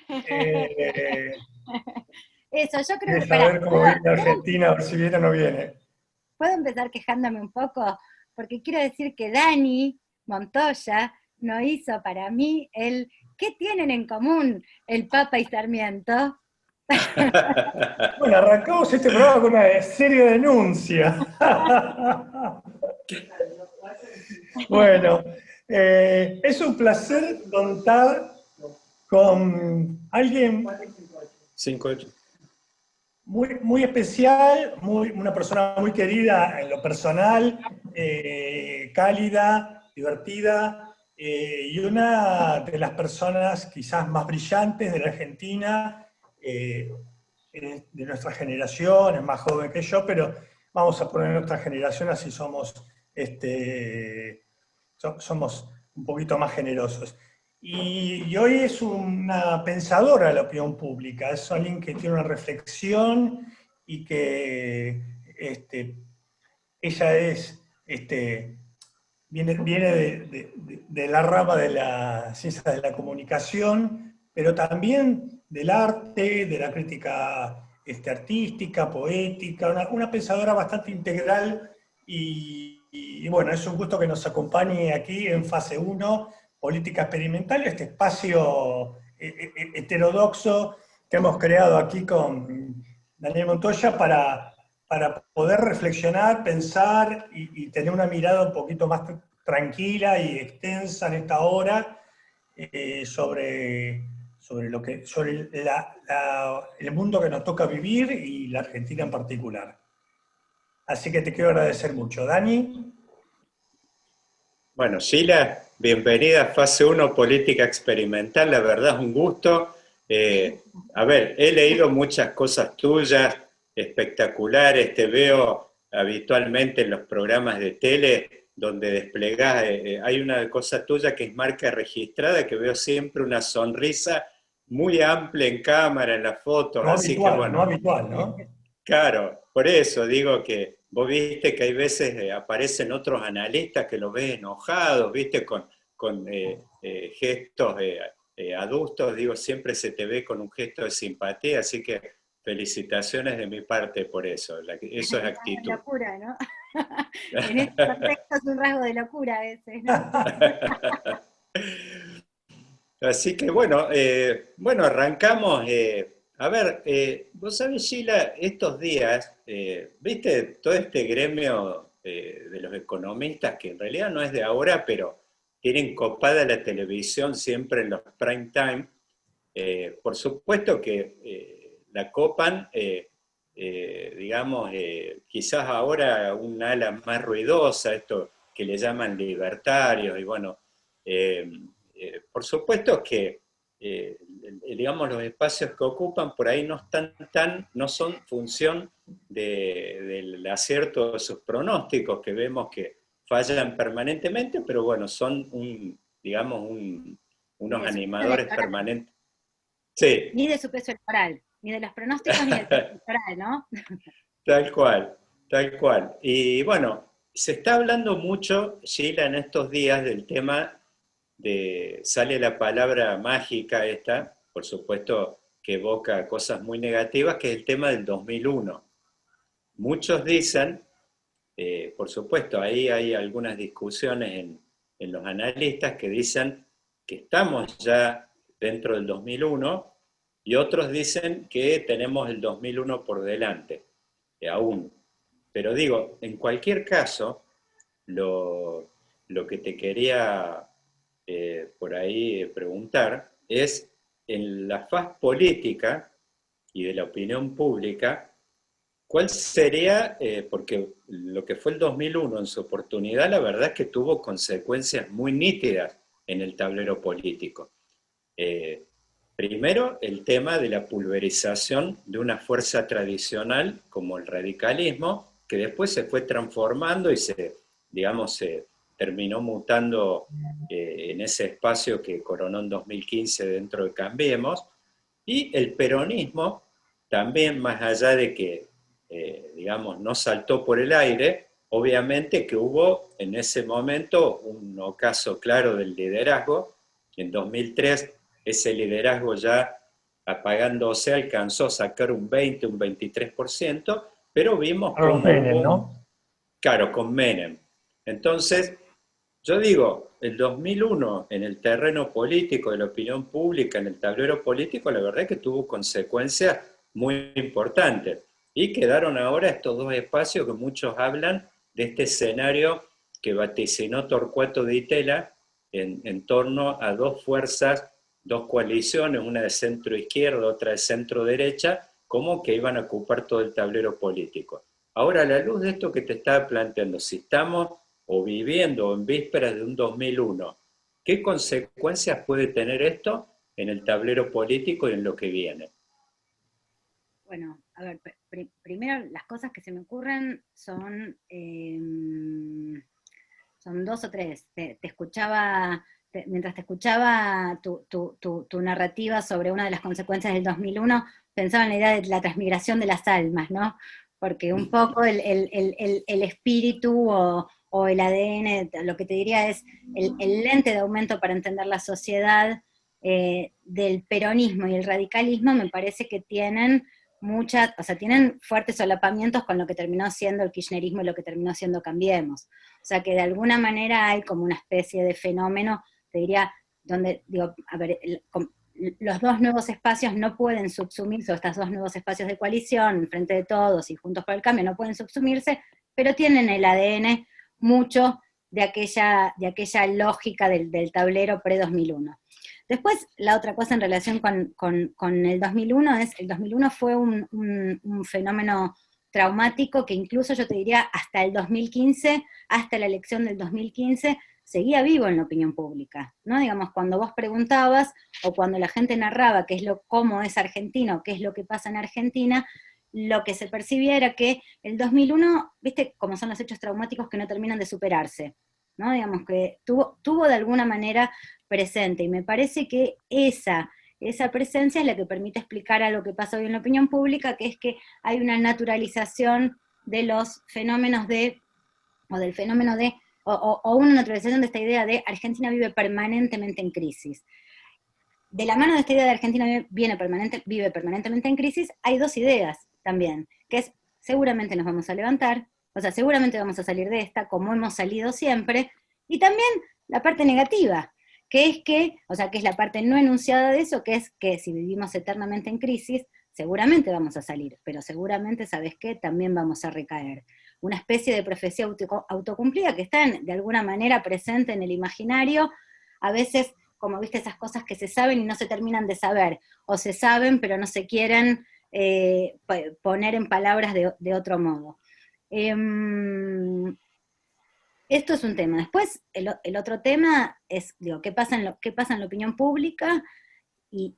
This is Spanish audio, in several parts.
Eh, Eso, yo creo Quiere que, pará, saber cómo viene Argentina, a ver si viene o no viene. ¿puedo empezar quejándome un poco? Porque quiero decir que Dani Montoya no hizo para mí el ¿qué tienen en común el Papa y Sarmiento? Bueno, arrancamos este programa con una seria denuncia. Bueno, es un placer contar con alguien 5-8. muy especial, una persona muy querida en lo personal, cálida, divertida, y una de las personas quizás más brillantes de la Argentina, de nuestra generación, es más joven que yo, pero vamos a poner nuestra generación así somos un poquito más generosos. Y hoy es una pensadora de la opinión pública, es alguien que tiene una reflexión y que ella viene de la rama de las ciencias de la comunicación, pero también del arte, de la crítica artística, poética, una pensadora bastante integral y bueno, es un gusto que nos acompañe aquí en fase uno Política Experimental, este espacio heterodoxo que hemos creado aquí con Daniel Montoya para poder reflexionar, pensar y tener una mirada un poquito más tranquila y extensa en esta hora sobre el mundo que nos toca vivir y la Argentina en particular. Así que te quiero agradecer mucho. Dani. Bueno, Sheila, bienvenida a Fase uno Política Experimental, la verdad es un gusto. A ver, he leído muchas cosas tuyas, espectaculares, te veo habitualmente en los programas de tele donde desplegás, hay una cosa tuya que es marca registrada, que veo siempre una sonrisa muy amplia en cámara, en las fotos, No así que habitual, no bueno. habitual, ¿no? Claro, por eso digo que vos viste que hay veces aparecen otros analistas que los ves enojados, viste, con gestos adustos, digo, siempre se te ve con un gesto de simpatía, así que felicitaciones de mi parte por eso, eso es actitud. Locura, ¿no? En este contexto es un rasgo de locura a veces, ¿no? Así que bueno, bueno, arrancamos. A ver, vos sabés, Sheila, estos días, viste todo este gremio de los economistas, que en realidad no es de ahora, pero tienen copada la televisión siempre en los prime time. Por supuesto que la copan, digamos, quizás ahora un ala más ruidosa, esto que le llaman libertarios, y bueno, eh, por supuesto que, digamos, los espacios que ocupan por ahí no están no son función del acierto de sus pronósticos, que vemos que fallan permanentemente, pero bueno, son digamos, Ni unos de su peso animadores electoral, permanentes. Sí, ni de su peso electoral, ni de los pronósticos ni del peso electoral, ¿no? tal cual, tal cual. Y bueno, se está hablando mucho, Sheila, en estos días del tema sale la palabra mágica esta, por supuesto que evoca cosas muy negativas, que es el tema del 2001. Muchos dicen, por supuesto, ahí hay algunas discusiones en los analistas que dicen que estamos ya dentro del 2001 y otros dicen que tenemos el 2001 por delante, aún. Pero digo, en cualquier caso, lo, lo que te quería por ahí preguntar es, en la faz política y de la opinión pública, ¿cuál sería, porque lo que fue el 2001 en su oportunidad, la verdad es que tuvo consecuencias muy nítidas en el tablero político? Eh, Primero, el tema de la pulverización de una fuerza tradicional como el radicalismo, que después se fue transformando y digamos, se terminó mutando en ese espacio que coronó en 2015 dentro de Cambiemos, y el peronismo, también más allá de que, digamos, no saltó por el aire, obviamente que hubo en ese momento un ocaso claro del liderazgo. En 2003 ese liderazgo ya apagándose, alcanzó a sacar un 20, un 23%, pero vimos Carlos cómo Menem, hubo, ¿no? claro, con Menem. Entonces, yo digo, el 2001 en el terreno político, de la opinión pública, en el tablero político, la verdad es que tuvo consecuencias muy importantes. Y quedaron ahora estos dos espacios que muchos hablan de este escenario que vaticinó Torcuato Di Tella en torno a dos fuerzas, dos coaliciones, una de centro izquierda, otra de centro derecha, como que iban a ocupar todo el tablero político. Ahora, a la luz de esto que te estaba planteando, si estamos o viviendo en vísperas de un 2001, ¿qué consecuencias puede tener esto en el tablero político y en lo que viene? Bueno, a ver, primero las cosas que se me ocurren son dos o tres. Te escuchaba, mientras te escuchaba tu narrativa sobre una de las consecuencias del 2001, pensaba en la idea de la transmigración de las almas, ¿no? Porque un poco el espíritu o el ADN, lo que te diría es el lente de aumento para entender la sociedad del peronismo y el radicalismo, me parece que tienen tienen fuertes solapamientos con lo que terminó siendo el kirchnerismo y lo que terminó siendo Cambiemos. O sea que de alguna manera hay como una especie de fenómeno, te diría, donde, digo, a ver, los dos nuevos espacios no pueden subsumirse, o estos dos nuevos espacios de coalición, Frente de Todos y Juntos por el Cambio, no pueden subsumirse, pero tienen el ADN mucho de aquella lógica del tablero pre-2001. Después, la otra cosa en relación con el 2001 es, el 2001 fue un fenómeno traumático que incluso yo te diría hasta el 2015, hasta la elección del 2015, seguía vivo en la opinión pública, ¿no? Digamos, cuando vos preguntabas o cuando la gente narraba cómo es Argentina o qué es lo que pasa en Argentina, lo que se percibía era que el 2001, viste cómo son los hechos traumáticos que no terminan de superarse, ¿no? Digamos que tuvo de alguna manera presente, y me parece que esa presencia es la que permite explicar a lo que pasa hoy en la opinión pública, que es que hay una naturalización de los fenómenos o una naturalización de esta idea de Argentina vive permanentemente en crisis. De la mano de esta idea de Argentina vive permanentemente en crisis, hay dos ideas también, que es seguramente nos vamos a levantar, o sea, seguramente vamos a salir de esta como hemos salido siempre, y también la parte negativa, que es la parte no enunciada de eso, que es que si vivimos eternamente en crisis, seguramente vamos a salir, pero seguramente, ¿sabes qué? También vamos a recaer. Una especie de profecía autocumplida que está de alguna manera presente en el imaginario, a veces, como viste, esas cosas que se saben y no se terminan de saber, o se saben pero no se quieren poner en palabras de otro modo. Esto es un tema. Después, el otro tema es, digo, ¿qué pasa en la opinión pública? Y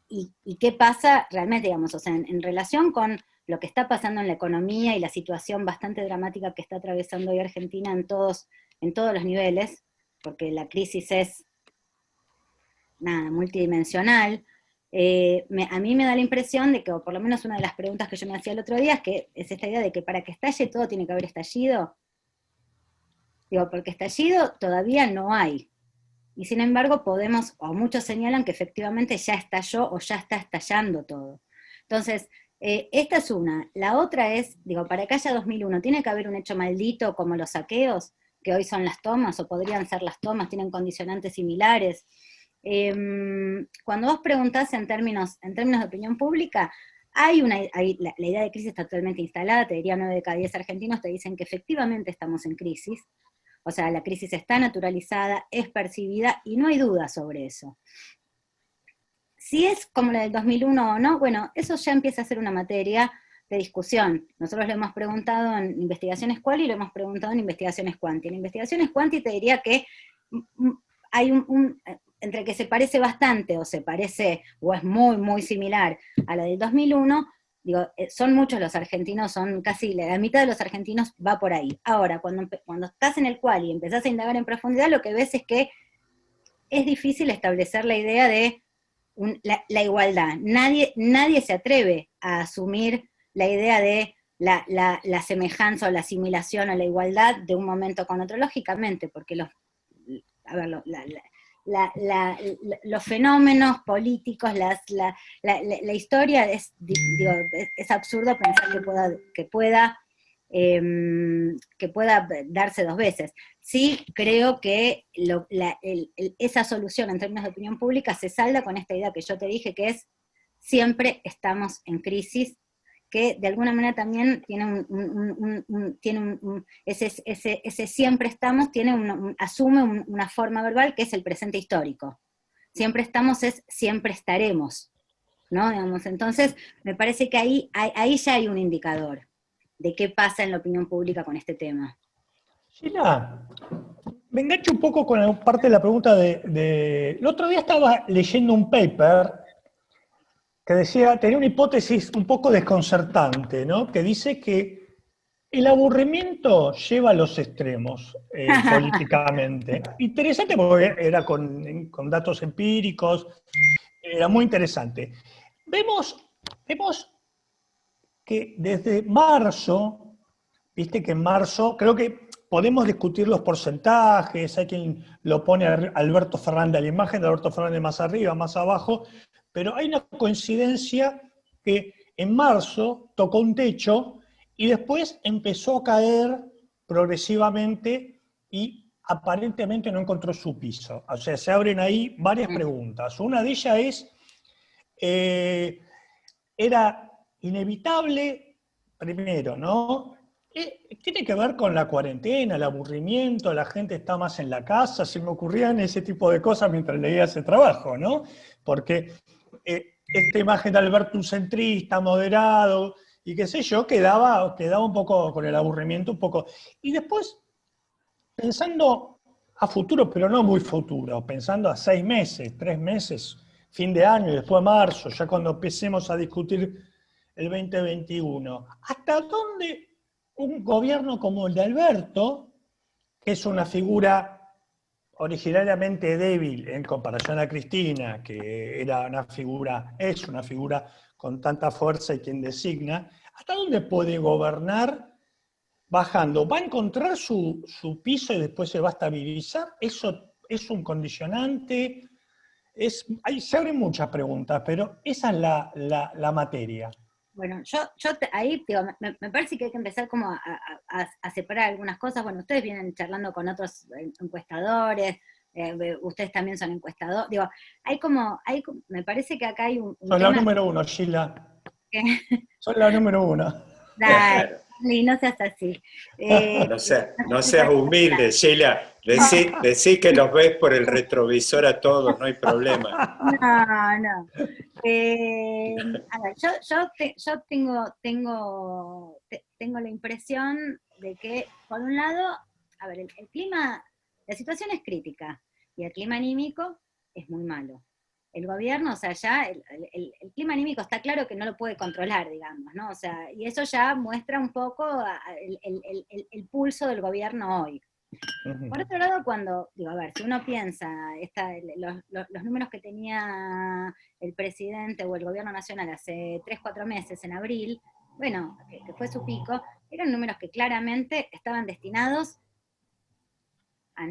qué pasa realmente, digamos, o sea, en relación con lo que está pasando en la economía y la situación bastante dramática que está atravesando hoy Argentina en todos los niveles, porque la crisis es, nada, multidimensional. A mí me da la impresión de que, o por lo menos una de las preguntas que yo me hacía el otro día, es esta idea de que para que estalle todo tiene que haber estallido. Digo, porque estallido todavía no hay. Y sin embargo o muchos señalan que efectivamente ya estalló o ya está estallando todo. Entonces, esta es una. La otra es, digo, para que haya 2001, ¿tiene que haber un hecho maldito como los saqueos, que hoy son las tomas, o podrían ser las tomas, tienen condicionantes similares? Cuando vos preguntás en términos de opinión pública, la idea de crisis está totalmente instalada, te diría 9 de cada 10 argentinos te dicen que efectivamente estamos en crisis. O sea, la crisis está naturalizada, es percibida, y no hay duda sobre eso. Si es como la del 2001 o no, bueno, eso ya empieza a ser una materia de discusión. Nosotros lo hemos preguntado en investigaciones Quali y lo hemos preguntado en investigaciones Quanti. En investigaciones Quanti te diría que hay entre que se parece bastante o es muy, muy similar a la del 2001, digo, son muchos los argentinos, son casi la mitad de los argentinos va por ahí. Ahora, cuando estás en el cual y empezás a indagar en profundidad, lo que ves es que es difícil establecer la idea de la igualdad. Nadie se atreve a asumir la idea de la semejanza o la asimilación o la igualdad de un momento con otro, lógicamente, porque los fenómenos políticos, la historia, es absurdo pensar que pueda darse dos veces. Sí creo que esa solución en términos de opinión pública se salda con esta idea que yo te dije, que es siempre estamos en crisis, que de alguna manera también tiene ese siempre estamos, asume una forma verbal que es el presente histórico. Siempre estamos es siempre estaremos, ¿no? Digamos, entonces, me parece que ahí ya hay un indicador de qué pasa en la opinión pública con este tema. Sheila, me engancho un poco con parte de la pregunta el otro día estaba leyendo un paper que tenía una hipótesis un poco desconcertante, ¿no? Que dice que el aburrimiento lleva a los extremos políticamente. Interesante porque era con datos empíricos, era muy interesante. Vemos que desde marzo, viste que en marzo, creo que podemos discutir los porcentajes, hay quien lo pone a Alberto Fernández, la imagen de Alberto Fernández más arriba, más abajo, pero hay una coincidencia que en marzo tocó un techo y después empezó a caer progresivamente y aparentemente no encontró su piso. O sea, se abren ahí varias preguntas. Una de ellas es, ¿era inevitable? Primero, ¿no? Tiene que ver con la cuarentena, el aburrimiento, la gente está más en la casa, se me ocurrían ese tipo de cosas mientras leía ese trabajo, ¿no? Porque esta imagen de Alberto un centrista, moderado, y qué sé yo, quedaba un poco con el aburrimiento, un poco. Y después, pensando a futuro, pero no muy futuro, pensando a 6 meses, 3 meses, fin de año y después marzo, ya cuando empecemos a discutir el 2021, ¿hasta dónde un gobierno como el de Alberto, que es una figura originariamente débil en comparación a Cristina, que es una figura con tanta fuerza y quien designa, ¿hasta dónde puede gobernar bajando? ¿Va a encontrar su piso y después se va a estabilizar? ¿Eso es un condicionante? Se abren muchas preguntas, pero esa es la materia. Bueno, ahí digo, me parece que hay que empezar como a separar algunas cosas. Bueno, ustedes vienen charlando con otros encuestadores, ustedes también son encuestadores. Digo, me parece que acá hay un Sos tema la número uno, Sheila. que, Sos la número uno. dale, no seas así. No seas humilde, Sheila. Decí que los ves por el retrovisor a todos, no hay problema. No. A ver, yo tengo la impresión de que, por un lado, a ver, el clima, la situación es crítica y el clima anímico es muy malo. El gobierno, o sea, ya el clima anímico está claro que no lo puede controlar, digamos, ¿no? O sea, y eso ya muestra un poco el pulso del gobierno hoy. Por otro lado, a ver, si uno piensa, los números que tenía el presidente o el gobierno nacional hace 3, 4 meses, en abril, bueno, que fue su pico, eran números que claramente estaban destinados a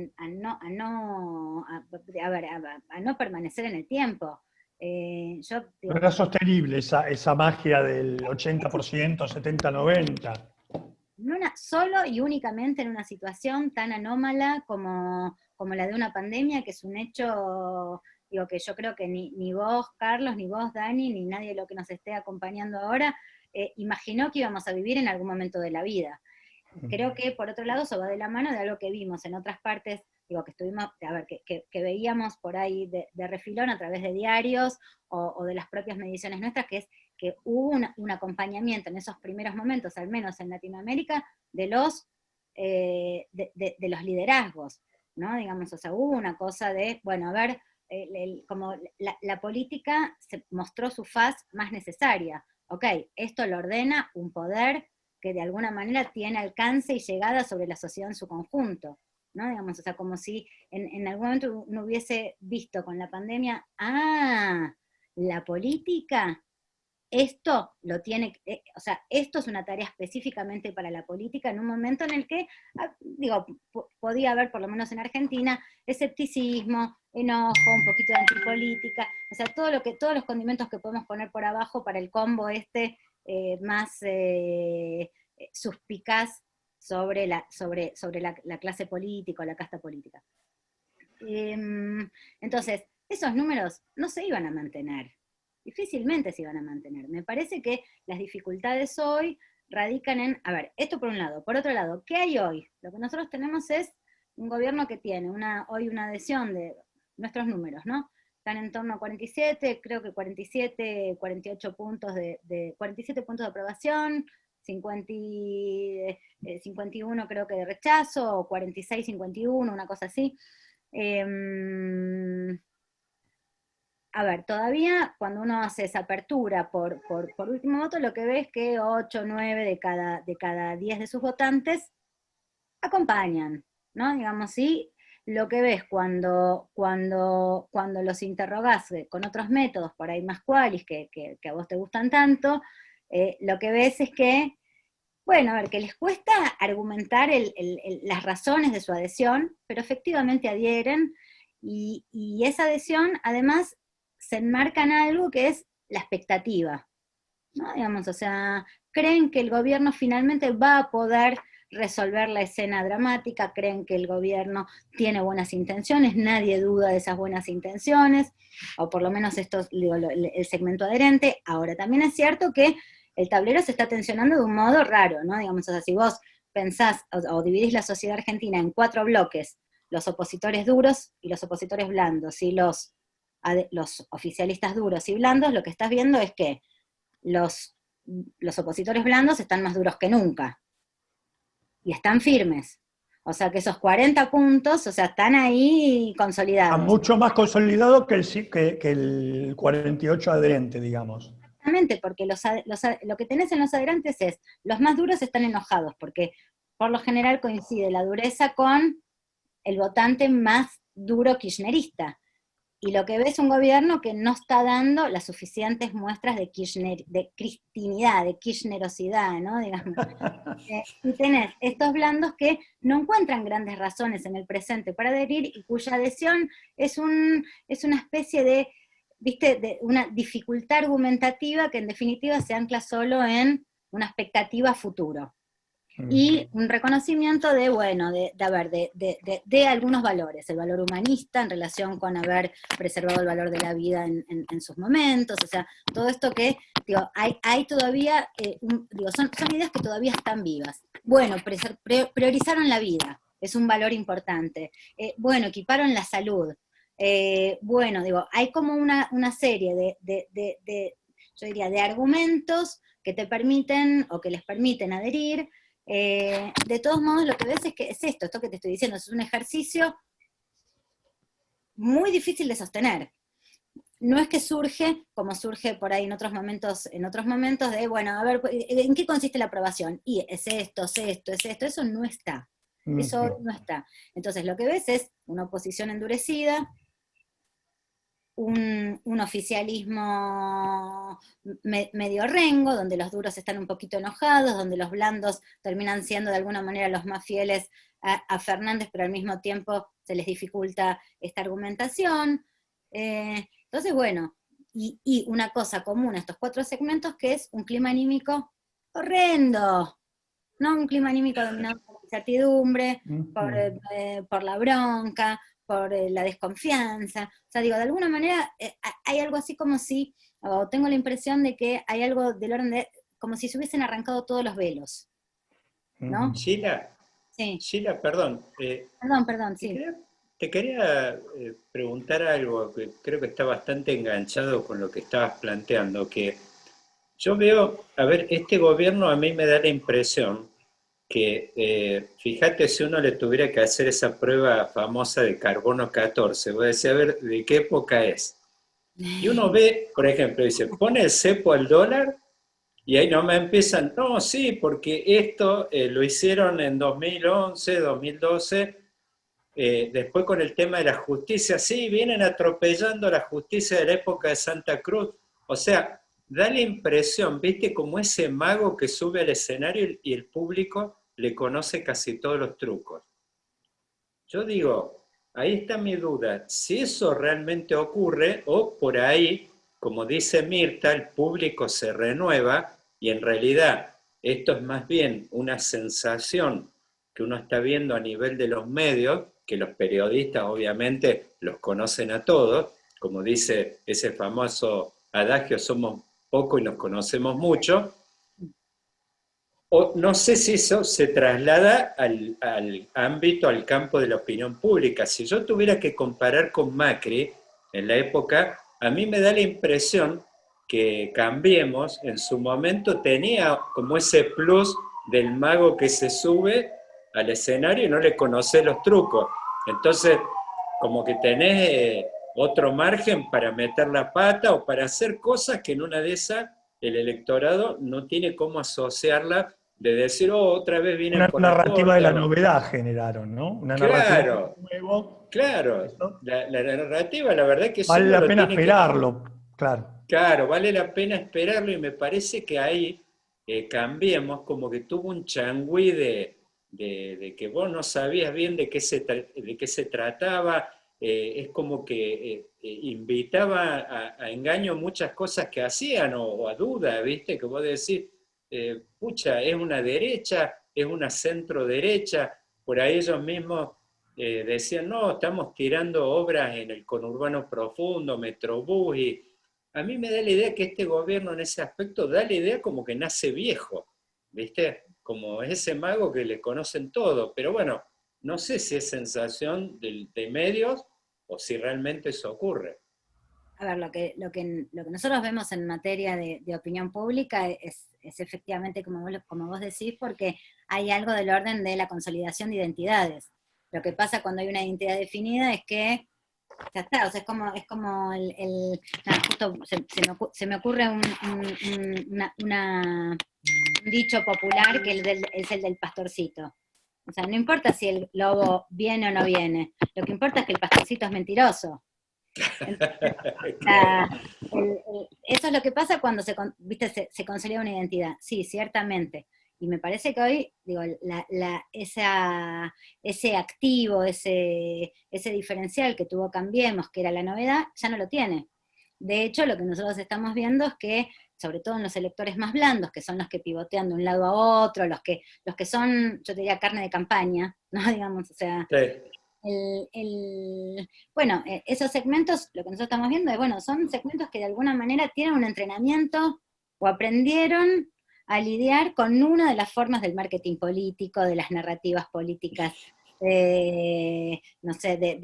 no permanecer en el tiempo. No era sostenible esa magia del 80%, 70-90%. Solo y únicamente en una situación tan anómala como la de una pandemia, que es un hecho, digo, que yo creo que ni vos, Carlos, ni vos, Dani, ni nadie de lo que nos esté acompañando ahora, imaginó que íbamos a vivir en algún momento de la vida. Creo que, por otro lado, eso va de la mano de algo que vimos en otras partes, digo, que estuvimos, a ver, que veíamos por ahí de refilón a través de diarios o de las propias mediciones nuestras, que es que hubo un acompañamiento en esos primeros momentos, al menos en Latinoamérica, de los liderazgos, ¿no? Digamos, o sea, hubo una cosa de, bueno, a ver, como la política se mostró su faz más necesaria. Ok, esto lo ordena un poder que de alguna manera tiene alcance y llegada sobre la sociedad en su conjunto, ¿no? Digamos, o sea, como si en algún momento uno hubiese visto con la pandemia, la política esto lo tiene, o sea, esto es una tarea específicamente para la política en un momento en el que, digo, podía haber, por lo menos en Argentina, escepticismo, enojo, un poquito de antipolítica, o sea, todos los condimentos que podemos poner por abajo para el combo más suspicaz sobre la clase política o la casta política. Entonces, esos números no se iban a mantener, difícilmente se iban a mantener. Me parece que las dificultades hoy radican en, a ver, esto por un lado. Por otro lado, ¿qué hay hoy? Lo que nosotros tenemos es un gobierno que tiene hoy una adhesión de nuestros números, ¿no? Están en torno a 47, creo que 47, 48 puntos 47 puntos de aprobación, 51 creo que de rechazo, o 46, 51, una cosa así. A ver, todavía cuando uno hace esa apertura por último voto, lo que ve es que 8, 9 de cada 10 de sus votantes acompañan, ¿no? Digamos, sí, lo que ves cuando los interrogás con otros métodos, por ahí más cualis, que a vos te gustan tanto, lo que ves es que, bueno, a ver, que les cuesta argumentar las razones de su adhesión, pero efectivamente adhieren, y esa adhesión, además, se enmarca en algo que es la expectativa, ¿no? Digamos, o sea, creen que el gobierno finalmente va a poder resolver la escena dramática, creen que el gobierno tiene buenas intenciones, nadie duda de esas buenas intenciones, o por lo menos esto, digo, el segmento adherente. Ahora, también es cierto que el tablero se está tensionando de un modo raro, ¿no? Digamos, o sea, si vos pensás o dividís la sociedad argentina en 4 bloques, los opositores duros y los opositores blandos, y los oficialistas duros y blandos, lo que estás viendo es que los opositores blandos están más duros que nunca, y están firmes. O sea que esos 40 puntos, o sea, están ahí consolidados. Está mucho más consolidado que el 48 adherente, digamos. Exactamente, porque lo que tenés en los adherentes es, los más duros están enojados, porque por lo general coincide la dureza con el votante más duro kirchnerista. Y lo que ves es un gobierno que no está dando las suficientes muestras de cristinidad, de kirchnerosidad, ¿no? Digamos. Y tenés estos blandos que no encuentran grandes razones en el presente para adherir, y cuya adhesión es una especie de, ¿viste?, de una dificultad argumentativa que en definitiva se ancla solo en una expectativa futuro. Y un reconocimiento de, bueno, de algunos valores, el valor humanista en relación con haber preservado el valor de la vida en sus momentos, o sea, todo esto que, digo, hay todavía, son ideas que todavía están vivas. Bueno, priorizaron la vida, es un valor importante. Bueno, equiparon la salud. Bueno, digo, hay como una serie yo diría, de argumentos que te permiten, o que les permiten adherir. De todos modos, lo que ves es que es esto que te estoy diciendo, es un ejercicio muy difícil de sostener. No es que surge, como surge por ahí en otros momentos de, bueno, a ver, ¿en qué consiste la aprobación? Y es esto, eso no está. Eso no está. Entonces lo que ves es una oposición endurecida, un oficialismo medio rengo, donde los duros están un poquito enojados, donde los blandos terminan siendo de alguna manera los más fieles a Fernández, pero al mismo tiempo se les dificulta esta argumentación. Entonces, bueno, y una cosa común a estos 4 segmentos, que es un clima anímico horrendo, ¿no? Un clima anímico dominado por la incertidumbre, por la bronca, por la desconfianza. O sea, digo, de alguna manera hay algo así como si, o tengo la impresión de que hay algo del orden de, como si se hubiesen arrancado todos los velos, ¿no? Sheila, Sí. Sheila, perdón. Perdón, sí. Te quería preguntar algo que creo que está bastante enganchado con lo que estabas planteando, que yo veo, a ver, este gobierno a mí me da la impresión que, fíjate, si uno le tuviera que hacer esa prueba famosa de carbono 14, voy a decir, a ver, ¿de qué época es? Y uno ve, por ejemplo, dice, pone el cepo al dólar, y ahí no me empiezan, no, sí, porque esto lo hicieron en 2011, 2012, después con el tema de la justicia, sí, vienen atropellando la justicia de la época de Santa Cruz. O sea, da la impresión, viste, como ese mago que sube al escenario y el público le conoce casi todos los trucos. Yo digo, ahí está mi duda, si eso realmente ocurre o por ahí, como dice Mirta, el público se renueva y en realidad esto es más bien una sensación que uno está viendo a nivel de los medios, que los periodistas obviamente los conocen a todos, como dice ese famoso adagio, somos pocos y nos conocemos mucho, o no sé si eso se traslada al ámbito, al campo de la opinión pública. Si yo tuviera que comparar con Macri en la época, a mí me da la impresión que Cambiemos en su momento tenía como ese plus del mago que se sube al escenario y no le conoce los trucos. Entonces, como que tenés otro margen para meter la pata o para hacer cosas que en una de esas el electorado no tiene cómo asociarla de decir, oh, otra vez vienen Una por la narrativa de la torta. novedad generaron, ¿no? Una narrativa de Claro, nuevo. claro. Eso La narrativa, la verdad que si vale uno la lo pena tiene que... esperarlo, claro. Claro, vale la pena esperarlo y me parece que ahí Cambiemos como que tuvo un changüí de que vos no sabías bien de qué se trataba, es como que invitaba a engaño muchas cosas que hacían o a duda, ¿viste? Que vos decís, pucha, es una derecha, es una centro derecha, por ahí ellos mismos decían, no, estamos tirando obras en el conurbano profundo, Metrobús, y a mí me da la idea que este gobierno en ese aspecto da la idea como que nace viejo, ¿viste? Como ese mago que le conocen todo, pero bueno, no sé si es sensación de medios o si realmente eso ocurre. A ver, lo que nosotros vemos en materia de opinión pública es efectivamente como vos decís, porque hay algo del orden de la consolidación de identidades. Lo que pasa cuando hay una identidad definida es que ya está, o sea, es como nada, justo se me ocurre un dicho popular que es el del pastorcito. O sea, no importa si el lobo viene o no viene, lo que importa es que el pastorcito es mentiroso. Entonces, Claro. eso es lo que pasa cuando ¿viste? Se consolida una identidad. Sí, ciertamente. Y me parece que hoy, digo, ese activo, ese diferencial que tuvo Cambiemos, que era la novedad, ya no lo tiene. De hecho, lo que nosotros estamos viendo es que, sobre todo en los electores más blandos, que son los que pivotean de un lado a otro, los que son, yo te diría, carne de campaña, ¿no? Digamos, o sea, Sí, bueno, esos segmentos, lo que nosotros estamos viendo es, bueno, son segmentos que de alguna manera tienen un entrenamiento o aprendieron a lidiar con una de las formas del marketing político, de las narrativas políticas, no sé,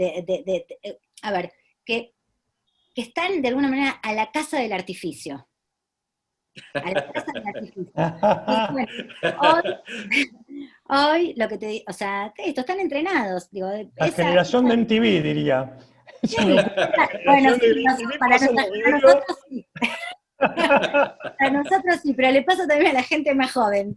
a ver, que están de alguna manera a la casa del artificio. A la casa del artificio. Y bueno, hoy, hoy lo que te digo, o sea, esto, están entrenados, digo, La generación de MTV, diría. Se me ocurre, la bueno, generación sí, de MTV para, pasa los para videos. nosotros sí. A nosotros sí, pero le pasa también a la gente más joven.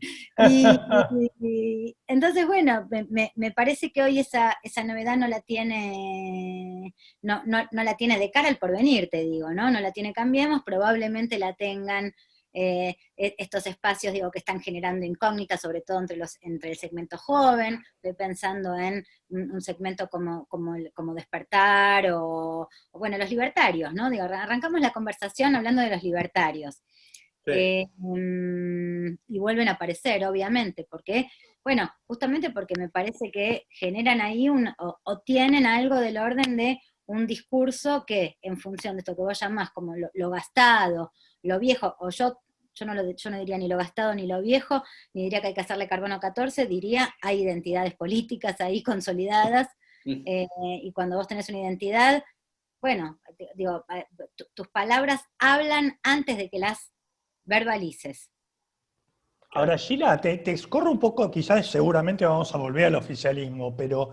Entonces, bueno, me parece que hoy esa novedad no la tiene, no la tiene de cara al porvenir, te digo, ¿no? No la tiene Cambiemos, probablemente la tengan estos espacios, digo, que están generando incógnitas, sobre todo entre el segmento joven. Estoy pensando en un segmento como Despertar o, bueno, los libertarios, ¿no? Digo, arrancamos la conversación hablando de los libertarios. sí, Y vuelven a aparecer, obviamente, porque, bueno, justamente porque me parece que generan ahí o tienen algo del orden de un discurso que, en función de esto que vos llamás como lo gastado, lo viejo, o yo no diría ni lo gastado ni lo viejo, ni diría que hay que hacerle carbono 14, diría hay identidades políticas ahí consolidadas, y cuando vos tenés una identidad, bueno, digo, tus palabras hablan antes de que las verbalices. Ahora, claro. Sheila, te escorro un poco, quizás seguramente vamos a volver al oficialismo, pero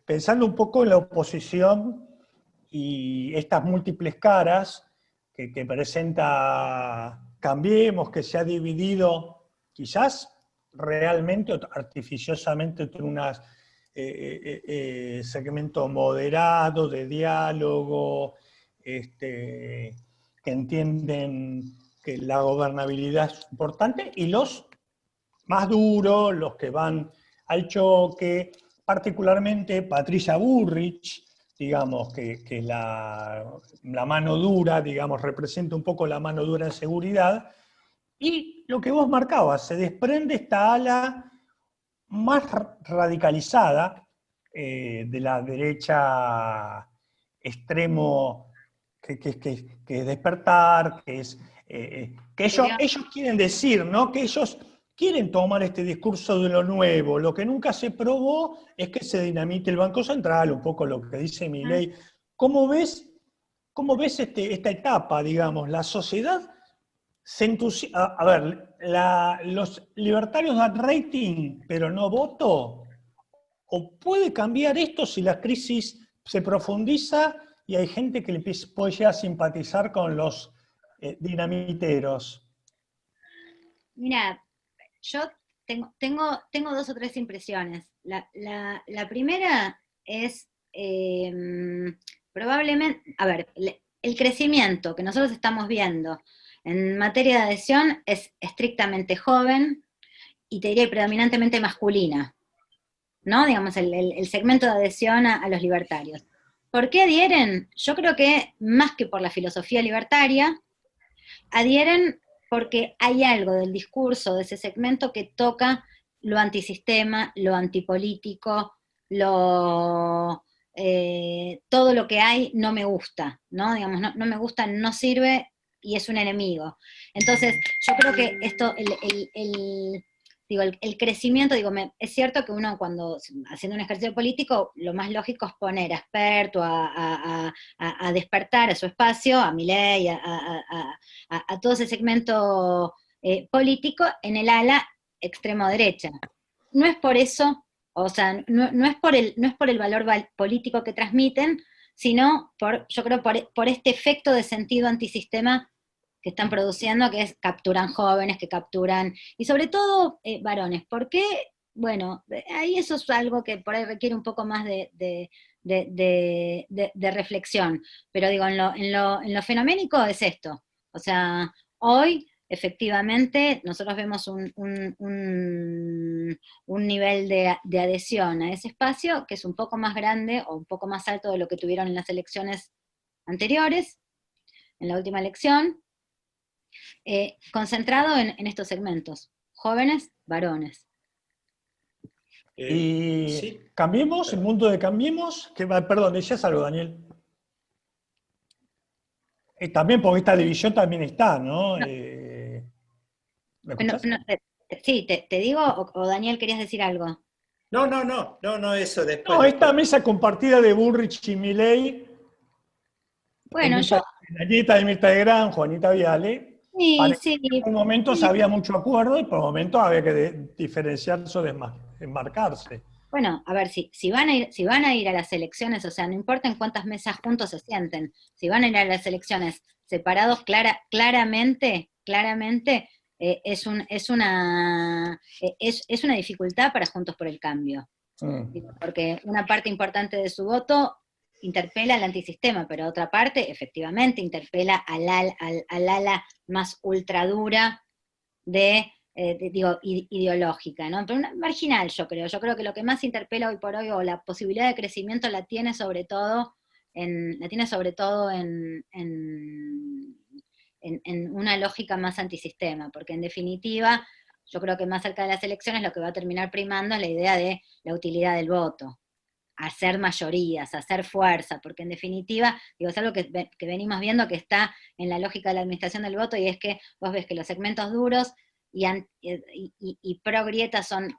pensando un poco en la oposición y estas múltiples caras que presenta Cambiemos, que se ha dividido quizás realmente o artificiosamente entre unas segmento moderado de diálogo, que entienden que la gobernabilidad es importante, y los más duros, los que van al choque, particularmente Patricia Bullrich, digamos, que la mano dura, digamos, representa un poco la mano dura en seguridad, y lo que vos marcabas, se desprende esta ala más radicalizada de la derecha extremo que es despertar, que ellos quieren decir, ¿no? Que ellos quieren tomar este discurso de lo nuevo. Lo que nunca se probó es que se dinamite el Banco Central, un poco lo que dice Milei. ¿Cómo ves esta etapa, digamos? La sociedad se entusiasma. A ver, los libertarios dan rating, pero no voto. ¿O puede cambiar esto si la crisis se profundiza y hay gente que le puede llegar a simpatizar con los dinamiteros? Mira, yo tengo dos o tres impresiones. La primera es probablemente, a ver, el crecimiento que nosotros estamos viendo en materia de adhesión es estrictamente joven y te diría predominantemente masculina, ¿no? Digamos, el segmento de adhesión a los libertarios. ¿Por qué adhieren? Yo creo que más que por la filosofía libertaria, adhieren porque hay algo del discurso de ese segmento que toca lo antisistema, lo antipolítico, todo lo que hay no me gusta, ¿no? Digamos, no me gusta, no sirve y es un enemigo. Entonces, yo creo que esto, el crecimiento, es cierto que uno cuando haciendo un ejercicio político, lo más lógico es poner a experto, a despertar a su espacio, a Milei, a todo ese segmento político en el ala extremo derecha. No es por eso, o sea, no es por el valor político que transmiten, sino yo creo por este efecto de sentido antisistema que están produciendo, que es capturan jóvenes, que capturan, y sobre todo varones. ¿Por qué? Bueno, ahí eso es algo que por ahí requiere un poco más de reflexión. Pero digo, en lo fenoménico es esto. O sea, hoy efectivamente nosotros vemos un nivel de adhesión a ese espacio que es un poco más grande o un poco más alto de lo que tuvieron en las elecciones anteriores, en la última elección, concentrado en estos segmentos, jóvenes, varones. Y Sí. Cambiemos, el mundo de Cambiemos, perdón, decías algo, Daniel. También porque esta división también está, ¿no? ¿Me escuchás? Sí, te digo, o Daniel, ¿querías decir algo? No, eso después. No, esta mesa compartida de Bullrich y Milei, Bueno, yo... Danielita de Mirta de Gran, Juanita Viale, Sí, parecía que por momentos sí. había mucho acuerdo y por momentos había que diferenciarse o enmarcarse. Bueno, a ver, si van a ir a las elecciones, o sea, no importa en cuántas mesas juntos se sienten, si van a ir a las elecciones separados claramente, es una dificultad para Juntos por el Cambio. Porque una parte importante de su voto interpela al antisistema, pero otra parte, efectivamente, interpela al ala más ultradura ideológica, ¿no? Pero marginal, yo creo que lo que más interpela hoy por hoy, o la posibilidad de crecimiento la tiene sobre todo en una lógica más antisistema, porque en definitiva, yo creo que más cerca de las elecciones lo que va a terminar primando es la idea de la utilidad del voto, hacer mayorías, hacer fuerza, porque en definitiva, es algo que venimos viendo que está en la lógica de la administración del voto, y es que vos ves que los segmentos duros y pro grieta son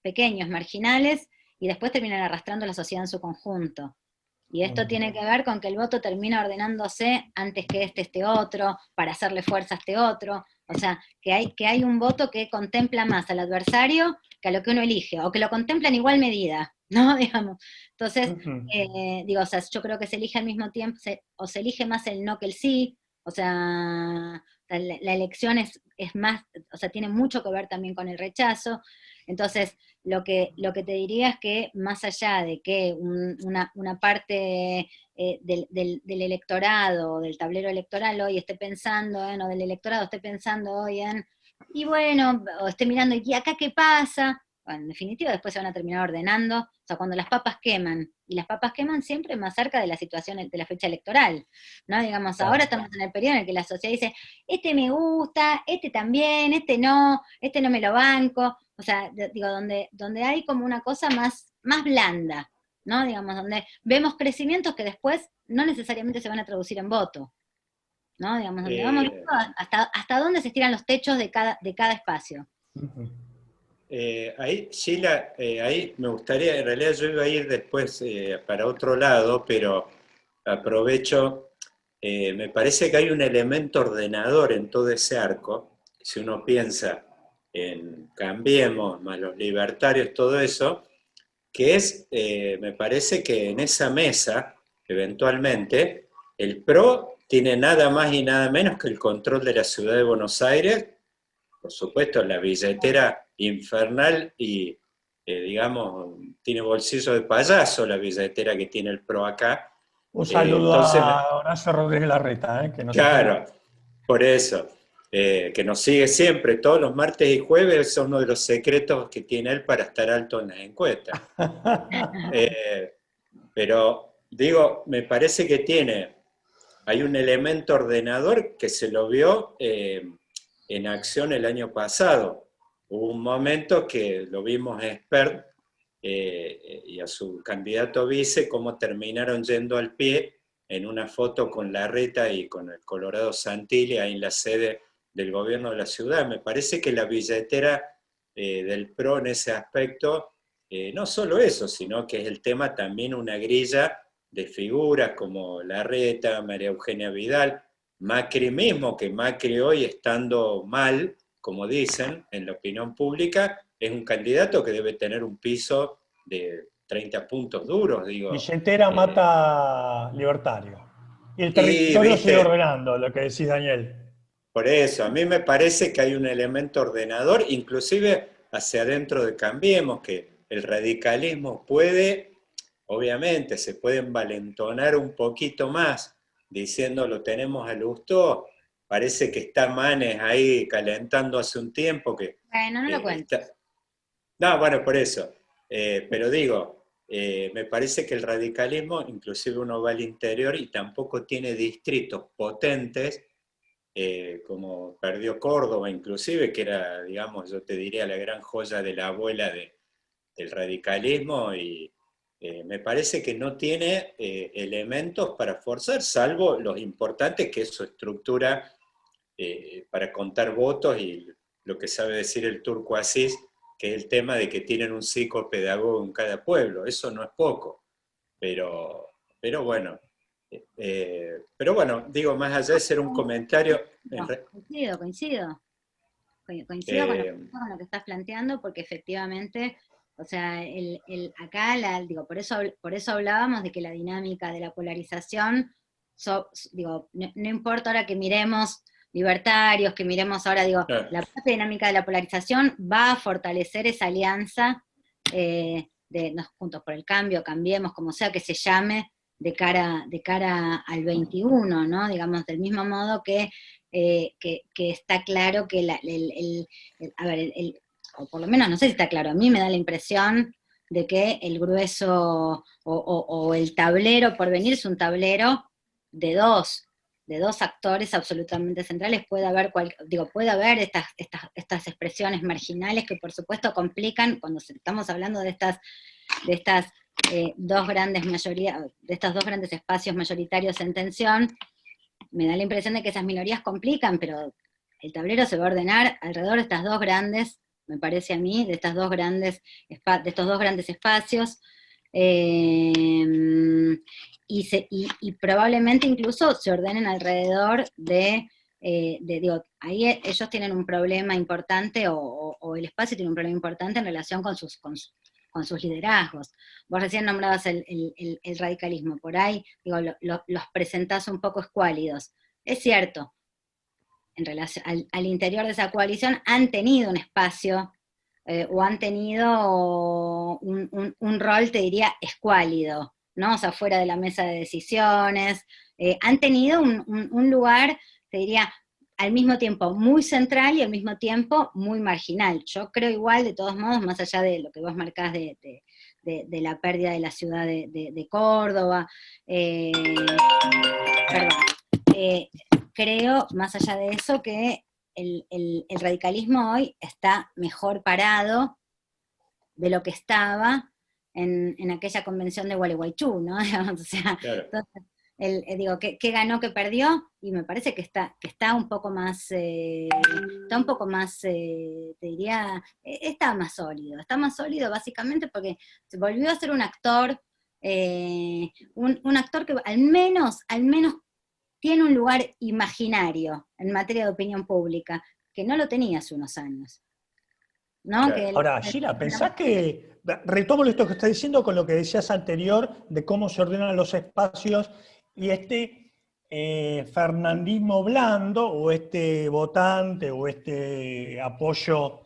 pequeños, marginales, y después terminan arrastrando a la sociedad en su conjunto. Y esto tiene que ver con que el voto termina ordenándose antes que este otro, para hacerle fuerza a este otro. O sea, que hay un voto que contempla más al adversario que a lo que uno elige, o que lo contempla en igual medida, ¿no? Digamos. Entonces, o sea, yo creo que se elige al mismo tiempo, o se elige más el no que el sí. O sea, la elección es más, o sea, tiene mucho que ver también con el rechazo. Entonces, lo que te diría es que más allá de que una parte del electorado, del tablero electoral hoy esté pensando o del electorado esté pensando hoy y bueno, o esté mirando, ¿y acá qué pasa? Bueno, en definitiva después se van a terminar ordenando, o sea, cuando las papas queman, y las papas queman siempre más cerca de la situación, de la fecha electoral, ¿no? Digamos, ahora estamos en el periodo en el que la sociedad dice, este me gusta, este también, este no me lo banco, o sea, digo, donde hay como una cosa más blanda, ¿no? Digamos, donde vemos crecimientos que después no necesariamente se van a traducir en voto, ¿no? Digamos, donde vamos viendo Eh, hasta dónde se estiran los techos de cada espacio. Ahí, Sheila, ahí me gustaría, en realidad yo iba a ir después para otro lado, pero aprovecho, me parece que hay un elemento ordenador en todo ese arco, si uno piensa en Cambiemos, más los libertarios, todo eso, que es, me parece que en esa mesa, eventualmente, el PRO tiene nada más y nada menos que el control de la ciudad de Buenos Aires, por supuesto, la billetera infernal y, digamos, tiene bolsillo de payaso la billetera que tiene el PRO acá. Un saludo Entonces, a Horacio Rodríguez Larreta, que nos está claro, por eso, que nos sigue siempre, todos los martes y jueves, es uno de los secretos que tiene él para estar alto en las encuestas. Eh, pero digo, me parece que hay un elemento ordenador que se lo vio en acción el año pasado. Hubo un momento que lo vimos a Espert y a su candidato vice, cómo terminaron yendo al pie en una foto con Larreta y con el Colorado Santilli ahí en la sede del gobierno de la ciudad. Me parece que la billetera del PRO en ese aspecto, no solo eso, sino que es el tema también una grilla de figuras como Larreta, María Eugenia Vidal, Macri mismo, que Macri hoy estando mal, como dicen en la opinión pública, es un candidato que debe tener un piso de 30 puntos duros, digo. billetera mata libertario. Y el Y, territorio sigue viste, ordenando, lo que decís, Daniel. por eso, a mí me parece que hay un elemento ordenador, inclusive hacia adentro de Cambiemos, que el radicalismo puede, obviamente, se puede envalentonar un poquito más, diciendo lo tenemos a Lustó, parece que está Manes ahí calentando hace un tiempo que Bueno, no lo está... cuentes. No, bueno, por eso, pero digo, me parece que el radicalismo, inclusive uno va al interior y tampoco tiene distritos potentes como perdió Córdoba inclusive, que era, digamos, yo te diría la gran joya de la abuela del radicalismo, y me parece que no tiene elementos para forzar, salvo los importantes, que es su estructura para contar votos y lo que sabe decir el Turco Asís, que es el tema de que tienen un psicopedagogo en cada pueblo. Eso no es poco, pero, pero bueno, pero bueno, digo, más allá de ser un comentario, en Coincido eh, con lo que estás planteando, porque efectivamente, o sea, acá, digo, por eso hablábamos de que la dinámica de la polarización, digo, no importa ahora que miremos libertarios, que miremos ahora, digo, ah, la propia dinámica de la polarización va a fortalecer esa alianza de Juntos por el Cambio, Cambiemos, como sea que se llame, de cara al 21, ¿no? Digamos, del mismo modo que está claro que a ver, o por lo menos no sé si está claro, a mí me da la impresión de que el grueso o el tablero por venir es un tablero de dos actores absolutamente centrales. Puede haber estas expresiones marginales que por supuesto complican cuando estamos hablando de estas dos grandes mayorías, de estos dos grandes espacios mayoritarios en tensión. Me da la impresión de que esas minorías complican, pero el tablero se va a ordenar alrededor de estas dos grandes, me parece a mí, de estos dos grandes espacios, y probablemente incluso se ordenen alrededor digo, ahí ellos tienen un problema importante, o el espacio tiene un problema importante en relación con sus liderazgos. Vos recién nombrabas el radicalismo, por ahí, digo, los presentás un poco escuálidos. Es cierto, en relación al interior de esa coalición han tenido un espacio o han tenido un rol, te diría, escuálido, ¿no? O sea, fuera de la mesa de decisiones, han tenido un lugar, te diría, al mismo tiempo muy central y al mismo tiempo muy marginal. Yo creo igual, de todos modos, más allá de lo que vos marcás de la pérdida de la ciudad de Córdoba, perdón, creo, más allá de eso, que el radicalismo hoy está mejor parado de lo que estaba en aquella convención de Gualeguaychú, ¿no? O sea, Claro. entonces, digo, ¿qué ganó, qué perdió? Y me parece que está un poco más, te diría, está más sólido básicamente porque se volvió a ser un actor, un actor que al menos tiene un lugar imaginario en materia de opinión pública, que no lo tenía hace unos años. ¿No? Claro. Ahora, Sheila, ¿pensás que, retomo esto que estás diciendo con lo que decías anterior, de cómo se ordenan los espacios, y fernandismo blando, o este votante, o este apoyo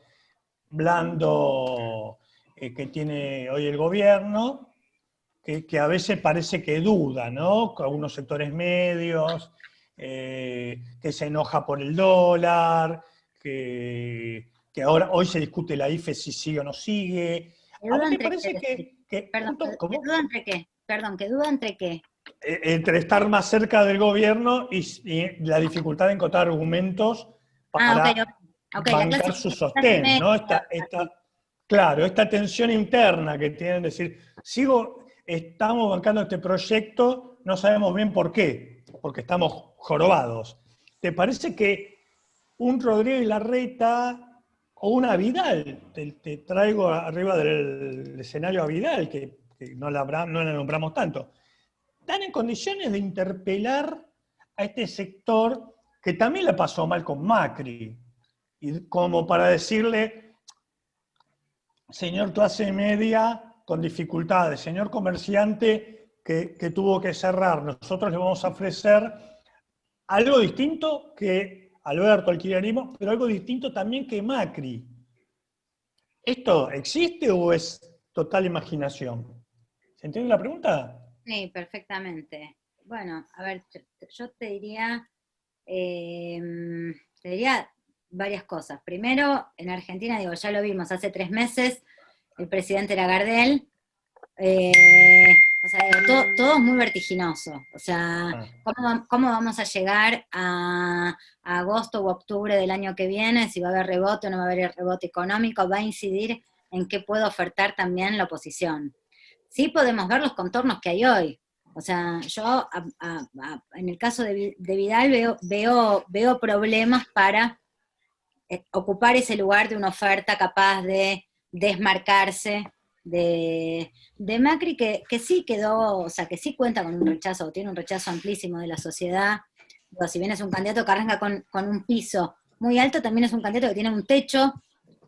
blando que tiene hoy el gobierno, que a veces parece que duda, ¿no? Con algunos sectores medios, que se enoja por el dólar, que ahora, hoy se discute la IFE si sigue o no sigue. ¿Qué ¿A duda vos te entre parece qué? que Perdón, junto, ¿qué ¿cómo? duda entre qué? Perdón, ¿qué duda entre qué? Entre estar más cerca del gobierno y la dificultad de encontrar argumentos Ah, ok, para ok, la bancar su clase sostén, media, ¿no? así. Claro, esta tensión interna que tienen, decir, estamos bancando este proyecto, no sabemos bien por qué, porque estamos jorobados. ¿Te parece que un Rodríguez Larreta o una Vidal, te traigo arriba del escenario a Vidal, que no la nombramos tanto, están en condiciones de interpelar a este sector que también la pasó mal con Macri, y como para decirle, señor clase media con dificultades, señor comerciante que tuvo que cerrar, nosotros le vamos a ofrecer algo distinto que Alberto, el kirchnerismo, pero algo distinto también que Macri. ¿Esto existe o es total imaginación? ¿Se entiende la pregunta? Sí, perfectamente. Bueno, a ver, yo eh, te diría varias cosas. Primero, en Argentina, digo, ya lo vimos hace 3 meses, el presidente era Gardel. O sea, digo, todo es muy vertiginoso. O sea, Ah, ¿cómo vamos a llegar a agosto u octubre del año que viene? Si va a haber rebote o no va a haber rebote económico, va a incidir en qué puede ofertar también la oposición. Sí podemos ver los contornos que hay hoy. O sea, yo en el caso de Vidal veo problemas para ocupar ese lugar de una oferta capaz de desmarcarse de Macri, que sí quedó, o sea, que sí cuenta con un rechazo, tiene un rechazo amplísimo de la sociedad. Digo, si bien es un candidato que arranca con un piso muy alto, también es un candidato que tiene un techo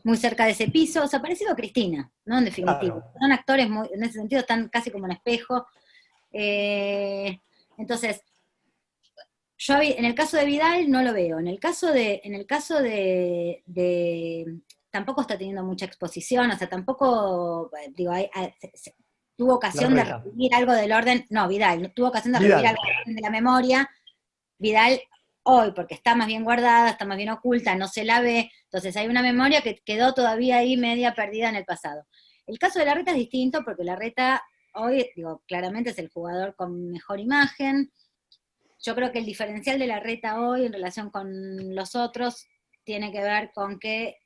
muy cerca de ese piso, o sea, parecido a Cristina, ¿no? En definitiva. claro. Son actores muy, en ese sentido están casi como un espejo. Eh, entonces, yo en el caso de Vidal no lo veo. Tampoco está teniendo mucha exposición, o sea, tampoco, digo, tuvo ocasión de Larreta. revivir algo del orden, no, Vidal, no tuvo ocasión de revivir Vidal. algo del orden de la memoria. Vidal hoy, porque está más bien guardada, está más bien oculta, no se la ve, entonces hay una memoria que quedó todavía ahí media perdida en el pasado. El caso de Larreta es distinto porque Larreta hoy, digo, claramente es el jugador con mejor imagen. Yo creo que el diferencial de Larreta hoy en relación con los otros tiene que ver con que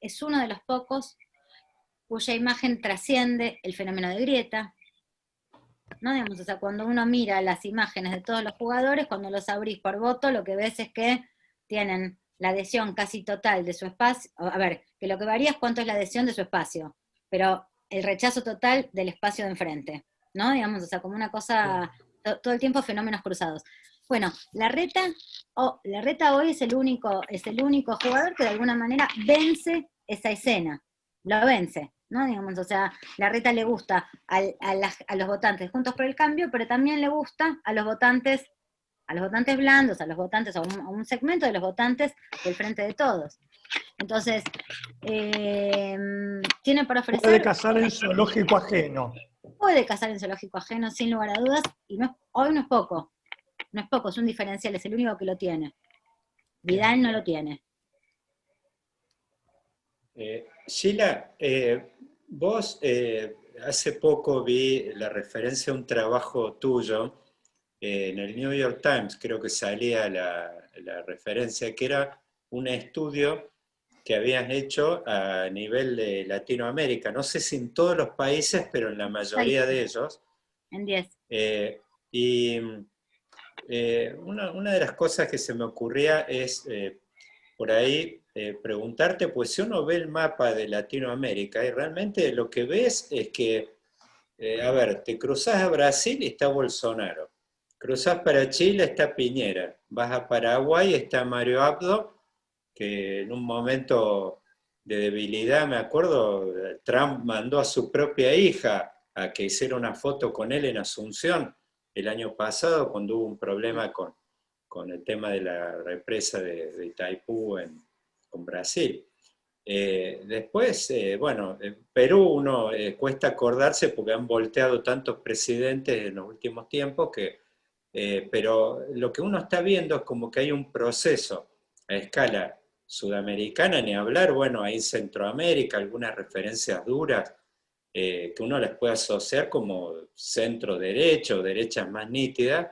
es uno de los pocos cuya imagen trasciende el fenómeno de grieta, ¿no? Digamos, o sea, cuando uno mira las imágenes de todos los jugadores, cuando los abrís por voto, lo que ves es que tienen la adhesión casi total de su espacio, a ver, que lo que varía es cuánto es la adhesión de su espacio, pero el rechazo total del espacio de enfrente, ¿no? Digamos, o sea, como una cosa, todo el tiempo fenómenos cruzados. Bueno, Larreta hoy es el único jugador que de alguna manera vence esa escena, lo vence, ¿no? Digamos, o sea, Larreta le gusta a los votantes Juntos por el Cambio, pero también le gusta a los votantes blandos, a un segmento de los votantes del Frente de Todos. Entonces, tiene para Puede ofrecer... cazar en zoológico ajeno. Puede cazar en zoológico ajeno, sin lugar a dudas, y hoy no es poco. No es poco, es un diferencial, es el único que lo tiene. Vidal no lo tiene. Sheila, vos hace poco vi la referencia a un trabajo tuyo en el New York Times, creo que salía la referencia, que era un estudio que habías hecho a nivel de Latinoamérica, no sé si en todos los países, pero en la mayoría de ellos. En 10. Y una de las cosas que se me ocurría es por ahí preguntarte, pues si uno ve el mapa de Latinoamérica y realmente lo que ves es que, a ver, te cruzás a Brasil y está Bolsonaro, cruzás para Chile está Piñera, vas a Paraguay está Mario Abdo, que en un momento de debilidad, me acuerdo, Trump mandó a su propia hija a que hiciera una foto con él en Asunción el año pasado cuando hubo un problema con el tema de la represa de Itaipú con Brasil. Después, bueno, en Perú uno cuesta acordarse porque han volteado tantos presidentes en los últimos tiempos pero lo que uno está viendo es como que hay un proceso a escala sudamericana, ni hablar, bueno, ahí en Centroamérica, algunas referencias duras que uno les puede asociar como centro derecho, derechas más nítidas,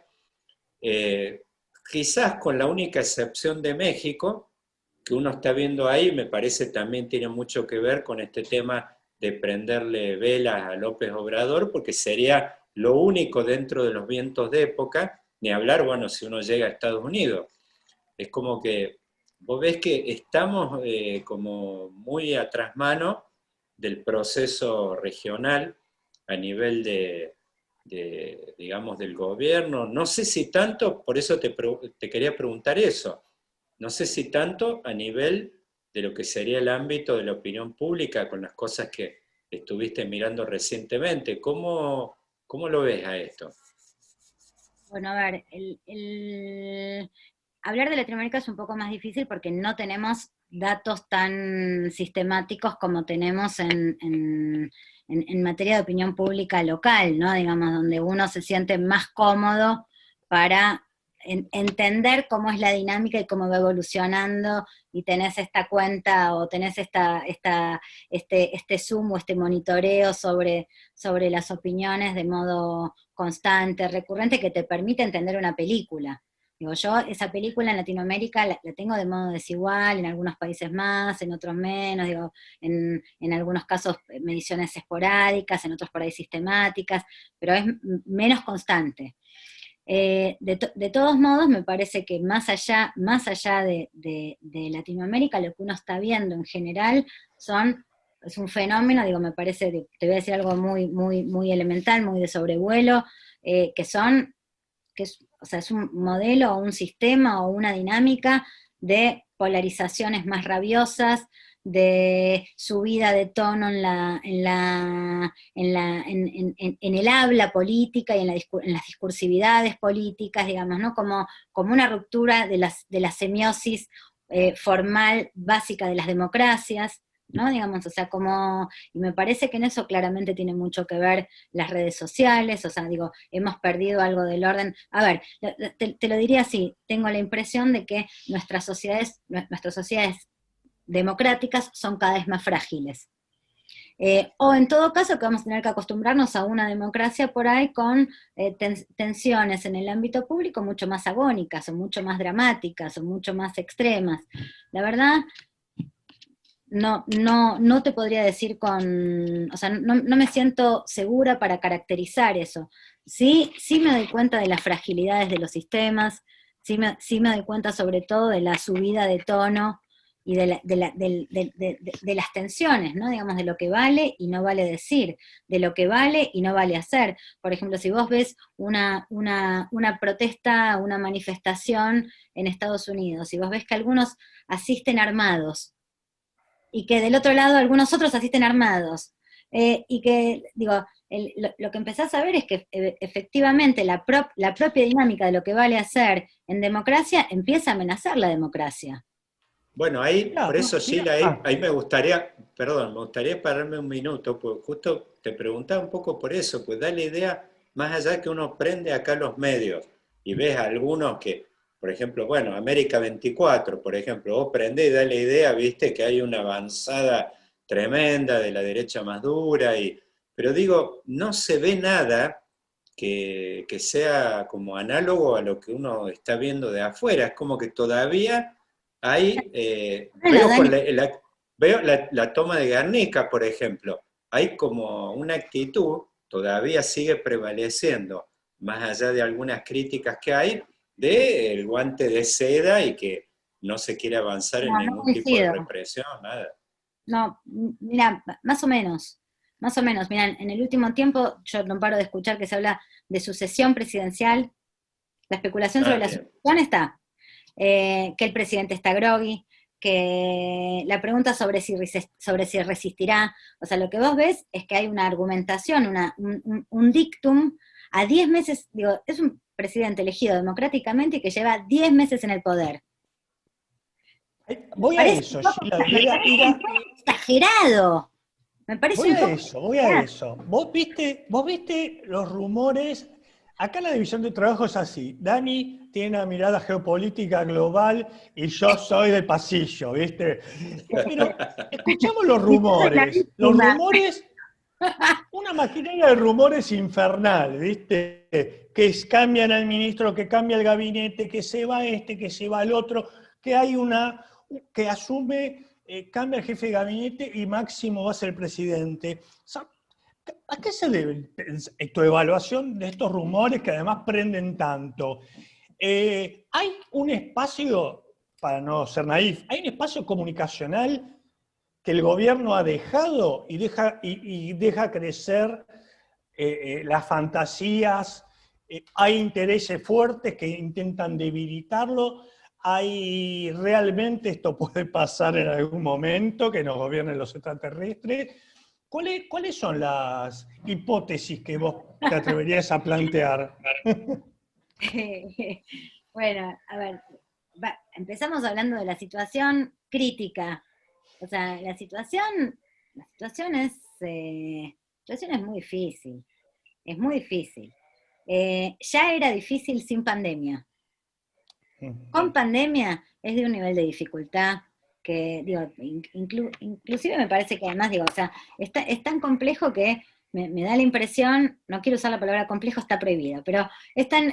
eh, quizás con la única excepción de México, que uno está viendo ahí, me parece también tiene mucho que ver con este tema de prenderle velas a López Obrador, porque sería lo único dentro de los vientos de época, ni hablar, bueno, si uno llega a Estados Unidos. Es como que vos ves que estamos como muy a trasmano del proceso regional a nivel digamos, del gobierno. No sé si tanto, por eso te quería preguntar eso, no sé si tanto a nivel de lo que sería el ámbito de la opinión pública con las cosas que estuviste mirando recientemente. ¿Cómo lo ves a esto? Bueno, a ver, hablar de Latinoamérica es un poco más difícil porque no tenemos datos tan sistemáticos como tenemos en materia de opinión pública local, ¿no? Digamos, donde uno se siente más cómodo para entender cómo es la dinámica y cómo va evolucionando, y tenés esta cuenta o tenés este zoom o este monitoreo sobre las opiniones de modo constante, recurrente, que te permite entender una película. Digo, yo esa película en Latinoamérica la tengo de modo desigual, en algunos países más, en otros menos, digo, en algunos casos mediciones esporádicas, en otros por ahí sistemáticas, pero es menos constante. De todos modos, me parece que más allá de Latinoamérica, lo que uno está viendo en general es un fenómeno, digo, me parece, te voy a decir algo muy, muy, muy elemental, muy de sobrevuelo, o sea, es un modelo o un sistema o una dinámica de polarizaciones más rabiosas, de subida de tono en el habla política y en las discursividades políticas, digamos, ¿no? Como una ruptura de la semiosis formal básica de las democracias, ¿no? Digamos, o sea, y me parece que en eso claramente tiene mucho que ver las redes sociales, o sea, digo, hemos perdido algo del orden. A ver, te lo diría así, tengo la impresión de que nuestras sociedades democráticas son cada vez más frágiles. O en todo caso que vamos a tener que acostumbrarnos a una democracia por ahí con tensiones en el ámbito público mucho más agónicas, o mucho más dramáticas, o mucho más extremas. La verdad, no te podría decir o sea, no me siento segura para caracterizar eso. Sí me doy cuenta de las fragilidades de los sistemas, sí me doy cuenta sobre todo de la subida de tono y de las tensiones, ¿no? Digamos, de lo que vale y no vale decir, de lo que vale y no vale hacer. Por ejemplo, si vos ves una protesta, una manifestación en Estados Unidos, y vos ves que algunos asisten armados, y que del otro lado algunos otros asisten armados. Y que, digo, lo que empezás a ver es que efectivamente la propia dinámica de lo que vale hacer en democracia empieza a amenazar la democracia. Bueno, ahí, Mirá, por eso, mirá. Sheila, ahí me gustaría, perdón, me gustaría pararme un minuto, porque justo te preguntaba un poco por eso, pues da la idea, más allá que uno prende acá los medios y ves algunos que, por ejemplo, bueno, América 24, por ejemplo, vos prendés y da la idea, viste, que hay una avanzada tremenda de la derecha más dura, pero digo, no se ve nada que sea como análogo a lo que uno está viendo de afuera, es como que todavía hay, Bueno, Dani, veo la toma de Guernica, por ejemplo, hay como una actitud, todavía sigue prevaleciendo, más allá de algunas críticas que hay, del guante de seda y que no se quiere avanzar en no, no ningún tipo de coincido. represión, nada. No, mira, más o menos, mira, en el último tiempo yo no paro de escuchar que se habla de sucesión presidencial, la especulación Ah, sobre la bien. sucesión está, que el presidente está groggy, que la pregunta sobre si resistirá, o sea, lo que vos ves es que hay una argumentación, un dictum a 10 meses, digo, es un presidente elegido democráticamente y que lleva 10 meses en el poder. Me Voy a parece eso, un poco, Sheila. me parece un poco exagerado. Me parece Voy un a poco eso, voy a exagerado. eso. Vos viste los rumores. Acá la división de trabajo es así. Dani tiene una mirada geopolítica global y yo soy del pasillo, ¿viste? Pero escuchamos los Y yo soy la rumores. Los víctima. rumores, una maquinaria de rumores infernal, ¿viste? Cambian al ministro, que cambia el gabinete, que se va este, que se va el otro, que hay una que asume, cambia el jefe de gabinete y Máximo va a ser el presidente. ¿A qué se debe tu evaluación de estos rumores que además prenden tanto? ¿Hay un espacio, para no ser naif, hay un espacio comunicacional que el gobierno ha dejado y deja crecer las fantasías? ¿Hay intereses fuertes que intentan debilitarlo? ¿Hay realmente esto puede pasar en algún momento, que nos gobiernen los extraterrestres? ¿Cuáles son las hipótesis que vos te atreverías a plantear? Bueno, a ver, empezamos hablando de la situación crítica. O sea, la situación es muy difícil, es muy difícil. Ya era difícil sin pandemia. Con pandemia es de un nivel de dificultad que, digo, inclusive me parece que además, digo, o sea, es tan complejo que me da la impresión, no quiero usar la palabra complejo, está prohibida, pero es tan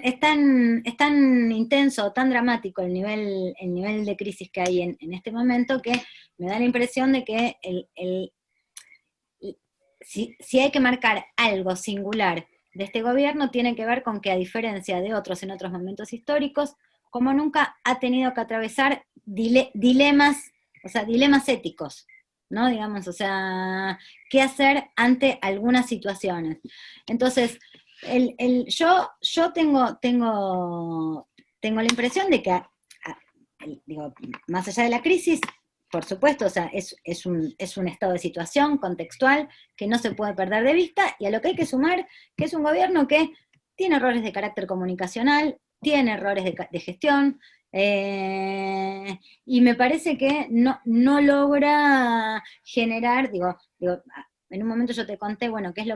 intenso, tan dramático el nivel de crisis que hay en este momento que me da la impresión de que si hay que marcar algo singular de este gobierno, tiene que ver con que, a diferencia de otros en otros momentos históricos, como nunca ha tenido que atravesar dilemas, o sea, dilemas éticos, ¿no? Digamos, o sea, qué hacer ante algunas situaciones. Entonces, yo tengo la impresión de que, digo, más allá de la crisis, por supuesto, o sea, es un estado de situación contextual que no se puede perder de vista, y a lo que hay que sumar que es un gobierno que tiene errores de carácter comunicacional, tiene errores de gestión, y me parece que no logra generar, en un momento yo te conté, bueno, qué es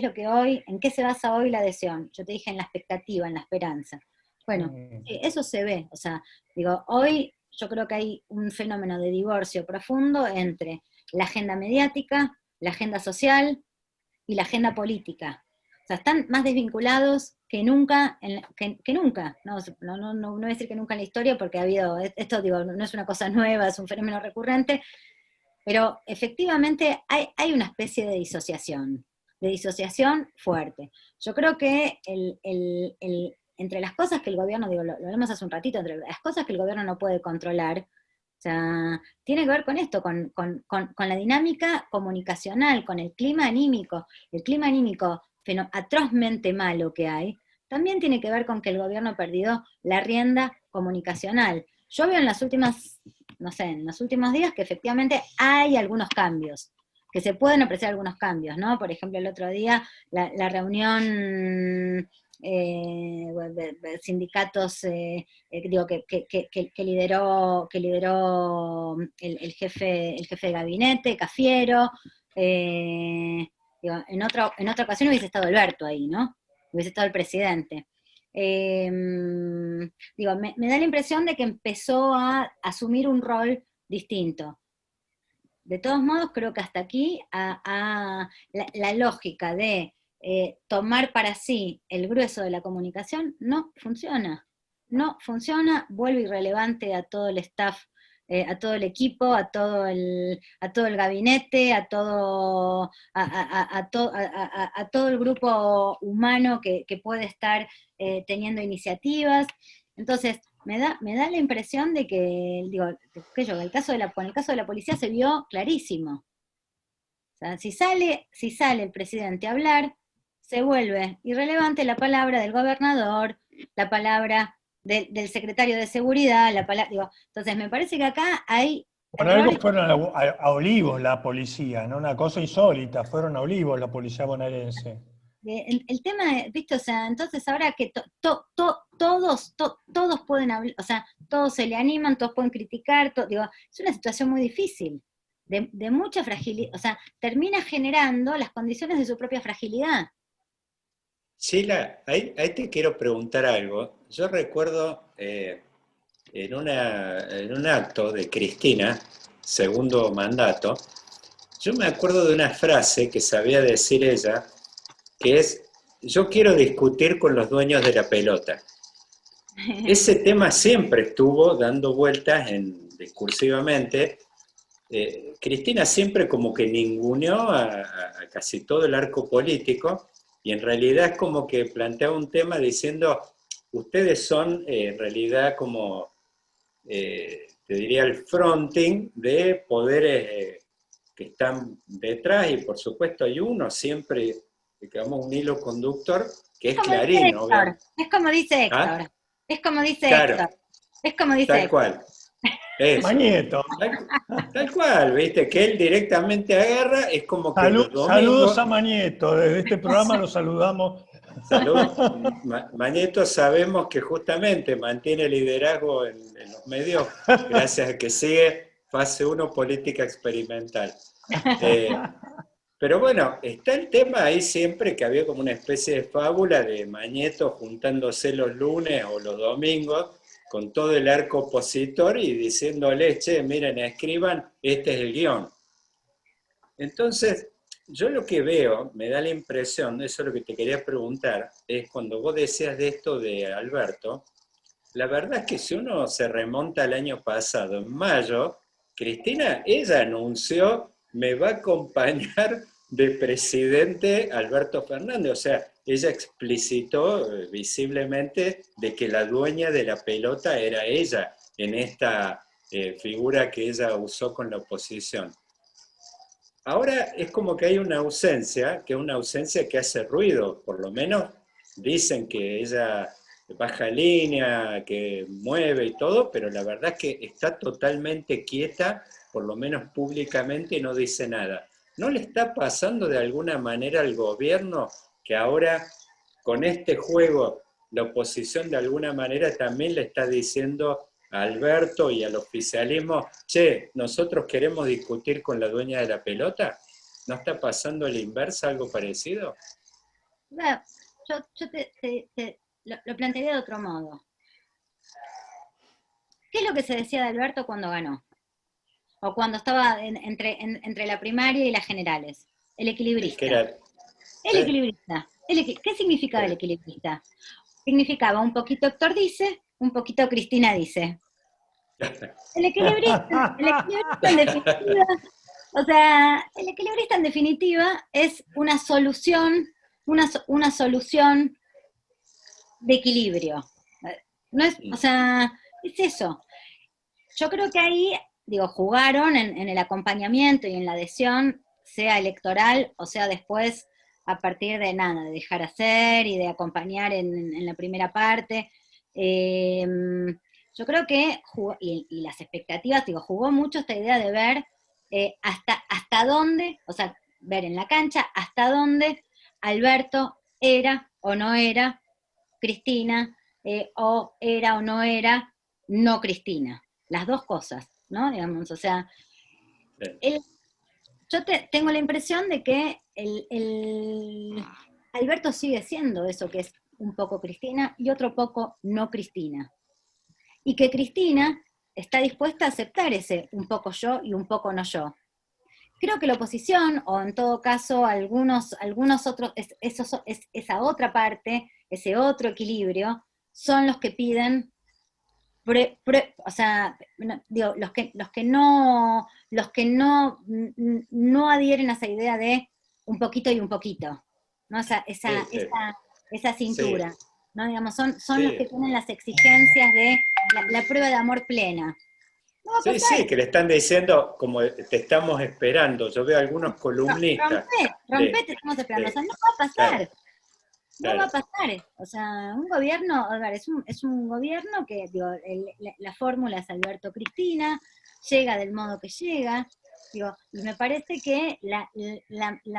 lo que hoy, en qué se basa hoy la adhesión. Yo te dije en la expectativa, en la esperanza. Bueno, sí, eso se ve, o sea, hoy yo creo que hay un fenómeno de divorcio profundo entre la agenda mediática, la agenda social y la agenda política. O sea, están más desvinculados que nunca, que nunca. No voy a decir que nunca en la historia, porque ha habido, esto digo, no es una cosa nueva, es un fenómeno recurrente, pero efectivamente hay una especie de disociación fuerte. Yo creo que entre las cosas que el gobierno, digo, lo hablamos hace un ratito, entre las cosas que el gobierno no puede controlar, o sea, tiene que ver con esto, con la dinámica comunicacional, con el clima anímico. El clima anímico atrozmente malo que hay, también tiene que ver con que el gobierno ha perdido la rienda comunicacional. Yo veo en las últimas, no sé, en los últimos días que efectivamente hay algunos cambios. que se pueden apreciar algunos cambios, ¿no? Por ejemplo, el otro día, la reunión de sindicatos, digo, que lideró el jefe de gabinete, Cafiero, digo, en otra ocasión hubiese estado Alberto ahí, ¿no? Hubiese estado el presidente. Digo, me da la impresión de que empezó a asumir un rol distinto. De todos modos, creo que hasta aquí la lógica de tomar para sí el grueso de la comunicación no funciona. No funciona, vuelve irrelevante a todo el staff, a todo el equipo, a todo el gabinete, a todo el grupo humano que puede estar teniendo iniciativas. Entonces, me da la impresión de que, digo, con el caso de la policía se vio clarísimo. O sea, si sale el presidente a hablar, se vuelve irrelevante la palabra del gobernador, la palabra del secretario de seguridad, digo, entonces me parece que acá hay Por algo fueron a Olivos la policía, ¿no? Una cosa insólita, fueron a Olivos la policía bonaerense. El tema, ¿viste? O sea, entonces ahora que todos pueden hablar, o sea, todos se le animan, todos pueden criticar, digo, es una situación muy difícil, de mucha fragilidad, o sea, termina generando las condiciones de su propia fragilidad. Sheila, ahí te quiero preguntar algo. Yo recuerdo en un acto de Cristina, segundo mandato, yo me acuerdo de una frase que sabía decir ella, que es: yo quiero discutir con los dueños de la pelota. Ese tema siempre estuvo dando vueltas discursivamente. Cristina siempre como que ninguneó a casi todo el arco político, y en realidad es como que planteaba un tema diciendo: ustedes son en realidad como, te diría, el fronting de poderes que están detrás, y por supuesto hay uno siempre, digamos, un hilo conductor, que es Clarín, obviamente. Es como dice Héctor, ¿Ah? es como dice Claro, Héctor, es como dice tal Héctor. cual. Eso. Mañeto. Tal cual, viste, que él directamente agarra, es como que los Saludos domingos, a Mañeto, desde este programa lo saludamos. saludos, Mañeto sabemos que justamente mantiene liderazgo en los medios gracias a que sigue fase 1 política experimental. Pero bueno, está el tema ahí siempre que había como una especie de fábula de Mañeto juntándose los lunes o los domingos con todo el arco opositor y diciéndole: che, miren, escriban, este es el guión. Entonces, yo lo que veo, me da la impresión, eso es lo que te quería preguntar, es cuando vos decías de esto de Alberto, la verdad es que si uno se remonta al año pasado, en mayo, Cristina, ella anunció: me va a acompañar de presidente Alberto Fernández. O sea, ella explicitó visiblemente de que la dueña de la pelota era ella, en esta figura que ella usó con la oposición. Ahora es como que hay una ausencia, que es una ausencia que hace ruido, por lo menos dicen que ella baja línea, que mueve y todo, pero la verdad es que está totalmente quieta, por lo menos públicamente, y no dice nada. ¿No le está pasando de alguna manera al gobierno que ahora, con este juego, la oposición de alguna manera también le está diciendo a Alberto y al oficialismo: che, nosotros queremos discutir con la dueña de la pelota? ¿No está pasando a la inversa algo parecido? Bueno, yo lo plantearía de otro modo. ¿Qué es lo que se decía de Alberto cuando ganó? O cuando estaba entre la primaria y las generales. El equilibrista. El equilibrista. ¿Qué significaba el equilibrista? Significaba un poquito Héctor dice, un poquito Cristina dice. El equilibrista en definitiva, o sea, el equilibrista en definitiva es una solución de equilibrio. No es, o sea, es eso. Yo creo que ahí, digo, jugaron en el acompañamiento y en la adhesión, sea electoral o sea después a partir de nada, de dejar hacer y de acompañar en la primera parte. Yo creo que, y las expectativas, digo, jugó mucho esta idea de ver hasta dónde, o sea, ver en la cancha hasta dónde Alberto era o no era Cristina, o era o no era no Cristina. Las dos cosas, ¿no? Digamos, o sea, Sí. tengo la impresión de que Alberto sigue siendo eso que es un poco Cristina y otro poco no Cristina. Y que Cristina está dispuesta a aceptar ese un poco yo y un poco no yo. Creo que la oposición, o en todo caso algunos otros, esa otra parte, ese otro equilibrio, son los que piden, o sea, digo, los que no adhieren a esa idea de un poquito y un poquito, ¿no? O sea, Sí, sí, esa sí, cintura, ¿no? Digamos, son los que sí. tienen las exigencias de la prueba de amor plena. No va a Sí, pasar. sí, que le están diciendo como te estamos esperando. Yo veo algunos columnistas Rompe, te estamos esperando. O sea, de- no va a claro, pasar. No va a claro, pasar. O sea, un gobierno, a ver, es un gobierno que, digo, la fórmula es Alberto Cristina, llega del modo que llega, digo, y me parece que la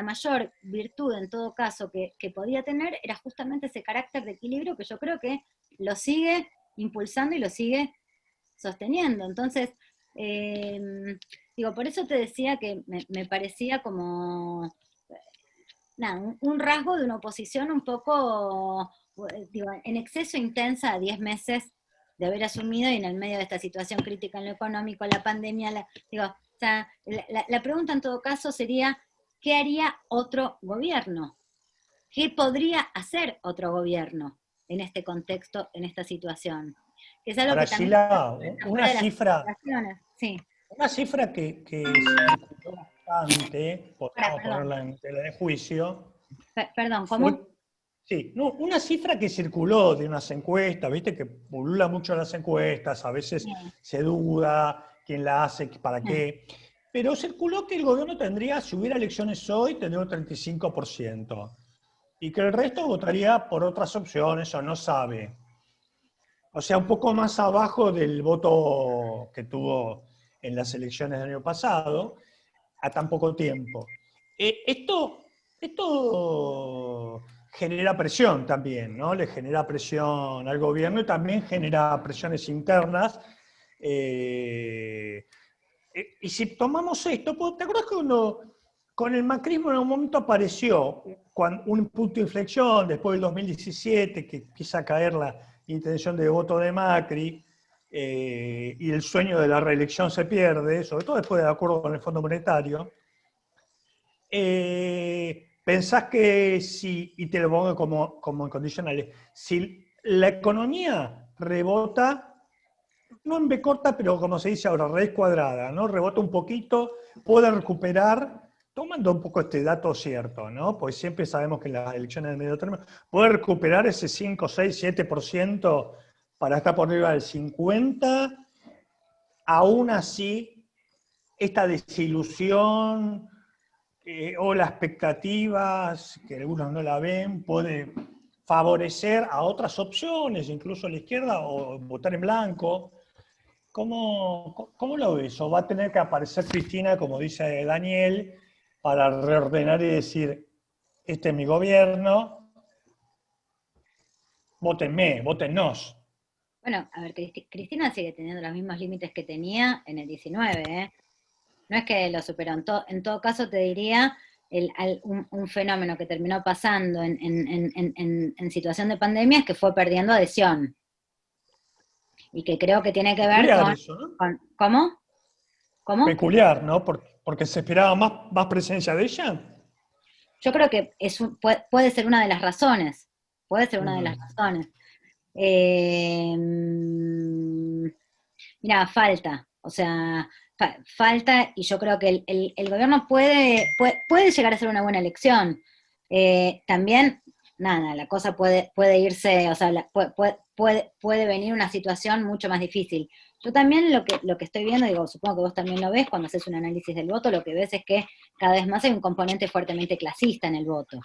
mayor virtud en todo caso que podía tener era justamente ese carácter de equilibrio que yo creo que lo sigue impulsando y lo sigue sosteniendo. Entonces, eh, digo, por eso te decía que me parecía como nada, un rasgo de una oposición un poco, digo, en exceso intensa a 10 meses de haber asumido y en el medio de esta situación crítica en lo económico, la pandemia, digo, o sea, la pregunta en todo caso sería, ¿qué haría otro gobierno? ¿Qué podría hacer otro gobierno en este contexto, en esta situación? Que es algo que también Graciela, está una fuera de las cifra, especulaciones. Sí, una cifra que circuló bastante, ahora, podríamos perdón, ponerla en tela de juicio, perdón, fue, ¿cómo? sí, no, una cifra que circuló de unas encuestas, viste que pulula mucho las encuestas, a veces se duda quién la hace, para qué, pero circuló que el gobierno tendría, si hubiera elecciones hoy, tendría un 35%, y que el resto votaría por otras opciones o no sabe. O sea, un poco más abajo del voto que tuvo en las elecciones del año pasado, a tan poco tiempo. Esto genera presión también, ¿no? Le genera presión al gobierno y también genera presiones internas. Eh, y si tomamos esto, ¿te acuerdas que con el macrismo en un momento apareció un punto de inflexión después del 2017, que empieza a caer la intención de voto de Macri, y el sueño de la reelección se pierde, sobre todo después del acuerdo con el Fondo Monetario? Pensás que si, y te lo pongo como en condicionales, si la economía rebota, no en B corta, pero como se dice ahora, raíz cuadrada, ¿no? Rebota un poquito, puede recuperar, tomando un poco este dato cierto, ¿no? Pues siempre sabemos que las elecciones de medio término, puede recuperar ese 5, 6, 7% para estar por arriba del 50%, aún así, esta desilusión o las expectativas, que algunos no la ven, puede favorecer a otras opciones, incluso a la izquierda, o votar en blanco. ¿Cómo lo ves? ¿O va a tener que aparecer Cristina, como dice Daniel, para reordenar y decir, este es mi gobierno, votenme, votennos? Bueno, a ver, Cristina sigue teniendo los mismos límites que tenía en el 19, ¿eh? No es que lo superó. En todo caso, te diría un fenómeno que terminó pasando en situación de pandemia es que fue perdiendo adhesión. Y que creo que tiene que ver Peculiar eso, ¿no? ¿cómo? ¿Cómo? Peculiar, ¿no? Porque se esperaba más presencia de ella. Yo creo que puede ser una de las razones. Puede ser una de las Mm. razones. Eh, Mira, falta, o sea, falta, y yo creo que el gobierno puede llegar a ser una buena elección. También, nada, la cosa puede irse, o sea, puede venir una situación mucho más difícil. Yo también lo que estoy viendo, digo, supongo que vos también lo ves cuando haces un análisis del voto, lo que ves es que cada vez más hay un componente fuertemente clasista en el voto,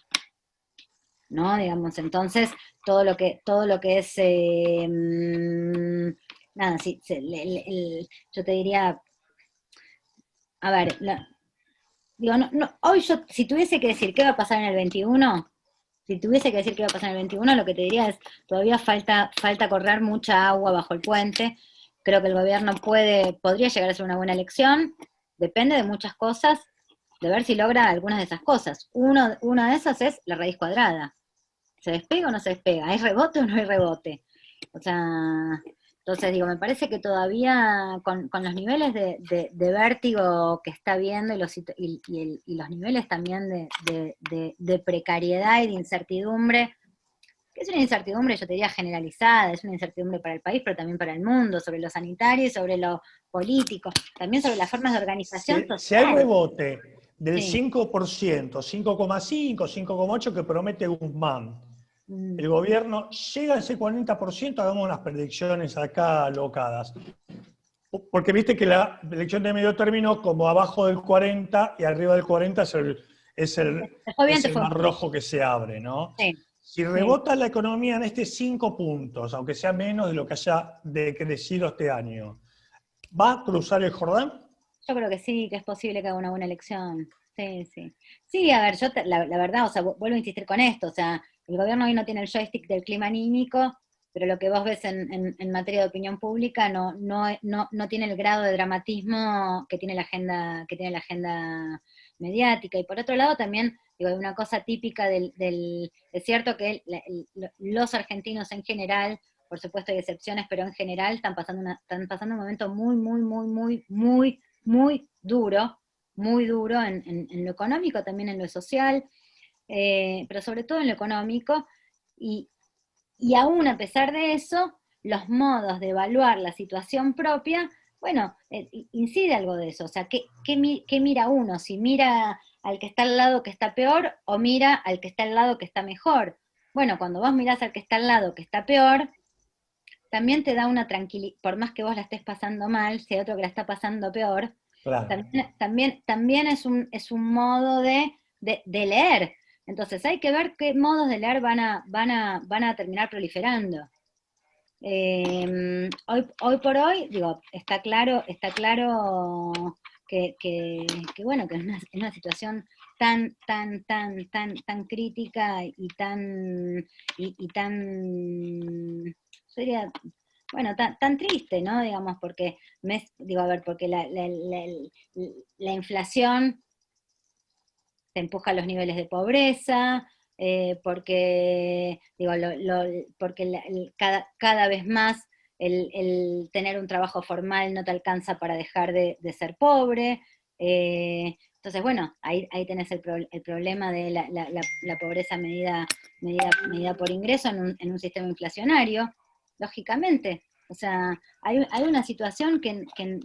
¿no? Digamos, entonces, todo lo que es, nada, sí, yo te diría, a ver, digo, hoy yo, si tuviese que decir qué va a pasar en el 21, si tuviese que decir qué va a pasar en el 21, lo que te diría es, todavía falta correr mucha agua bajo el puente. Creo que el gobierno podría llegar a ser una buena elección, depende de muchas cosas, de ver si logra algunas de esas cosas. Una de esas es la raíz cuadrada. ¿Se despega o no se despega? ¿Hay rebote o no hay rebote? O sea, entonces digo, me parece que todavía con los niveles de vértigo que está viendo y los niveles también de precariedad y de incertidumbre, que es una incertidumbre, yo te diría, generalizada, es una incertidumbre para el país, pero también para el mundo, sobre lo sanitario y sobre lo político, también sobre las formas de organización Si hay social. rebote del Sí. 5%, 5,5, 5,8 que promete Guzmán, Mm. el gobierno llega a ese 40%, hagamos unas predicciones acá alocadas. Porque viste que la elección de medio término, como abajo del 40 y arriba del 40 Te fue bien, es te el fue mar bien. rojo que se abre, ¿no? Sí, Si sí. rebota la economía en este 5 puntos, aunque sea menos de lo que haya decrecido este año, ¿va a cruzar el Jordán? Yo creo que sí, que es posible que haga una buena elección. Sí, sí. Sí, a ver, la verdad, o sea, vuelvo a insistir con esto, o sea, el gobierno hoy no tiene el joystick del clima anímico, pero lo que vos ves en materia de opinión pública no tiene el grado de dramatismo que tiene la agenda mediática. Y por otro lado también, digo, hay una cosa típica es cierto que los argentinos en general, por supuesto hay excepciones, pero en general están pasando un momento muy, muy, muy, muy, muy muy duro en lo económico, también en lo social, pero sobre todo en lo económico, y, y aún a pesar de eso, los modos de evaluar la situación propia, bueno, incide algo de eso, o sea, ¿qué mira uno? Si mira al que está al lado que está peor o mira al que está al lado que está mejor. Bueno, cuando vos mirás al que está al lado que está peor, también te da una tranquilidad, por más que vos la estés pasando mal, si hay otro que la está pasando peor, Claro. también es un modo de leer. Entonces hay que ver qué modos de leer van a terminar proliferando. Hoy por hoy, digo, está claro bueno, que en una situación tan crítica y tan, sería, bueno, tan triste, ¿no? Digamos, porque, digo, a ver, porque la inflación te empuja a los niveles de pobreza, porque, digo, porque cada vez más el tener un trabajo formal no te alcanza para dejar de ser pobre. Entonces, bueno, ahí tenés el problema de la pobreza medida por ingreso en un sistema inflacionario, lógicamente. O sea, hay una situación que en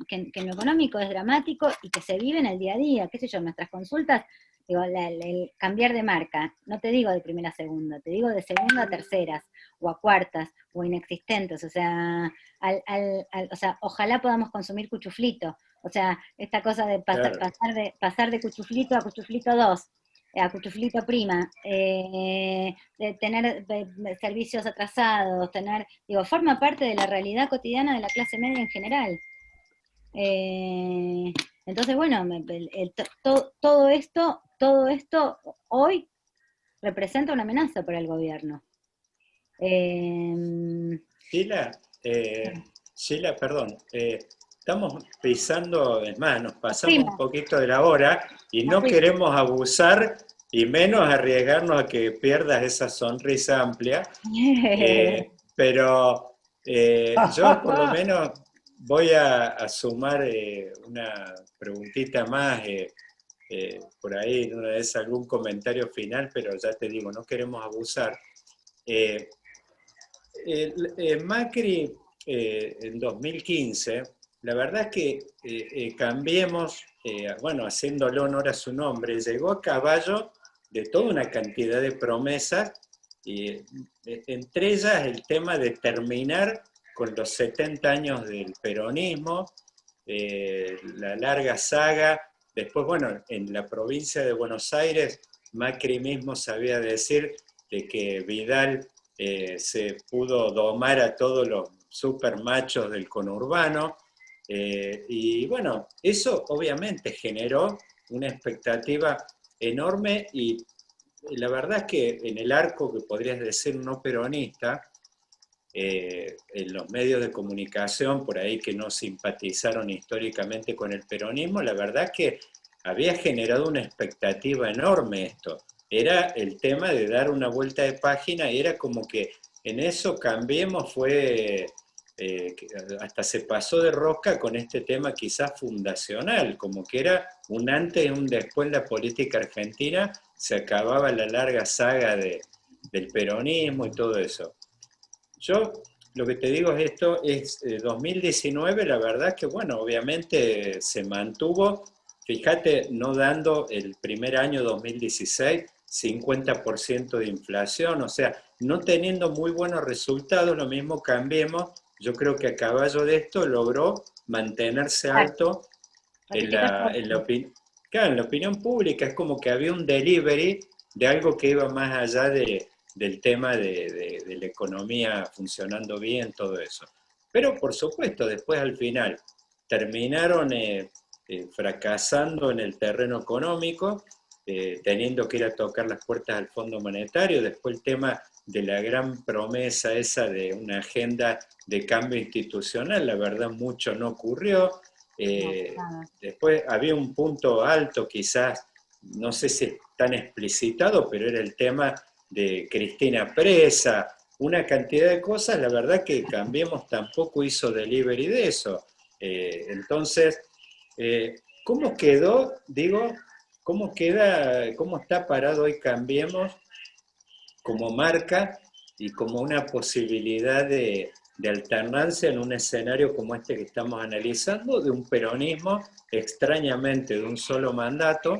lo económico es dramático y que se vive en el día a día. ¿Qué sé yo? Nuestras consultas, digo, el cambiar de marca, no te digo de primera a segunda, te digo de segunda a terceras, o a cuartas, o inexistentes. O sea, o sea, ojalá podamos consumir cuchuflito. O sea, esta cosa de Claro. pasar de cuchuflito a cuchuflito 2, a cuchuflito prima, de tener servicios atrasados, digo, forma parte de la realidad cotidiana de la clase media en general. Eh, entonces, bueno, todo esto hoy representa una amenaza para el gobierno. Eh, Sheila, Sheila, perdón, estamos pisando, es más, nos la pasamos un prima, poquito de la hora y la no prima. queremos abusar y menos arriesgarnos a que pierdas esa sonrisa amplia, pero yo por lo menos voy a sumar una preguntita más, por ahí, en una de esas, algún comentario final, pero ya te digo, no queremos abusar. Eh, Macri en 2015, la verdad es que Cambiemos, bueno, haciéndole honor a su nombre, llegó a caballo de toda una cantidad de promesas, y entre ellas el tema de terminar con los 70 años del peronismo, la larga saga. Después, bueno, en la provincia de Buenos Aires, Macri mismo sabía decir de que Vidal se pudo domar a todos los supermachos del conurbano. Y bueno, eso obviamente generó una expectativa enorme y la verdad es que en el arco que podrías decir no peronista, en los medios de comunicación por ahí que no simpatizaron históricamente con el peronismo, la verdad es que había generado una expectativa enorme esto. Era el tema de dar una vuelta de página y era como que en eso Cambiemos fue, hasta se pasó de rosca con este tema quizás fundacional, como que era un antes y un después en la política argentina, se acababa la larga saga del peronismo y todo eso. Yo lo que te digo es esto, es 2019, la verdad que bueno, obviamente se mantuvo, fíjate, no dando el primer año 2016 50% de inflación, o sea, no teniendo muy buenos resultados, lo mismo Cambiemos, yo creo que a caballo de esto logró mantenerse alto en Repite, por favor. claro, en la opinión pública, es como que había un delivery de algo que iba más allá del tema de la economía funcionando bien, todo eso. Pero por supuesto, después al final terminaron fracasando en el terreno económico, teniendo que ir a tocar las puertas al Fondo Monetario, después el tema de la gran promesa esa de una agenda de cambio institucional, la verdad mucho no ocurrió. No, Eh, nada. Después había un punto alto, quizás, no sé si es tan explicitado, pero era el tema de Cristina presa, una cantidad de cosas, la verdad que Cambiemos tampoco hizo delivery de eso. Entonces, ¿cómo quedó, digo, cómo queda, cómo está parado hoy Cambiemos como marca y como una posibilidad de alternancia en un escenario como este que estamos analizando, de un peronismo extrañamente de un solo mandato,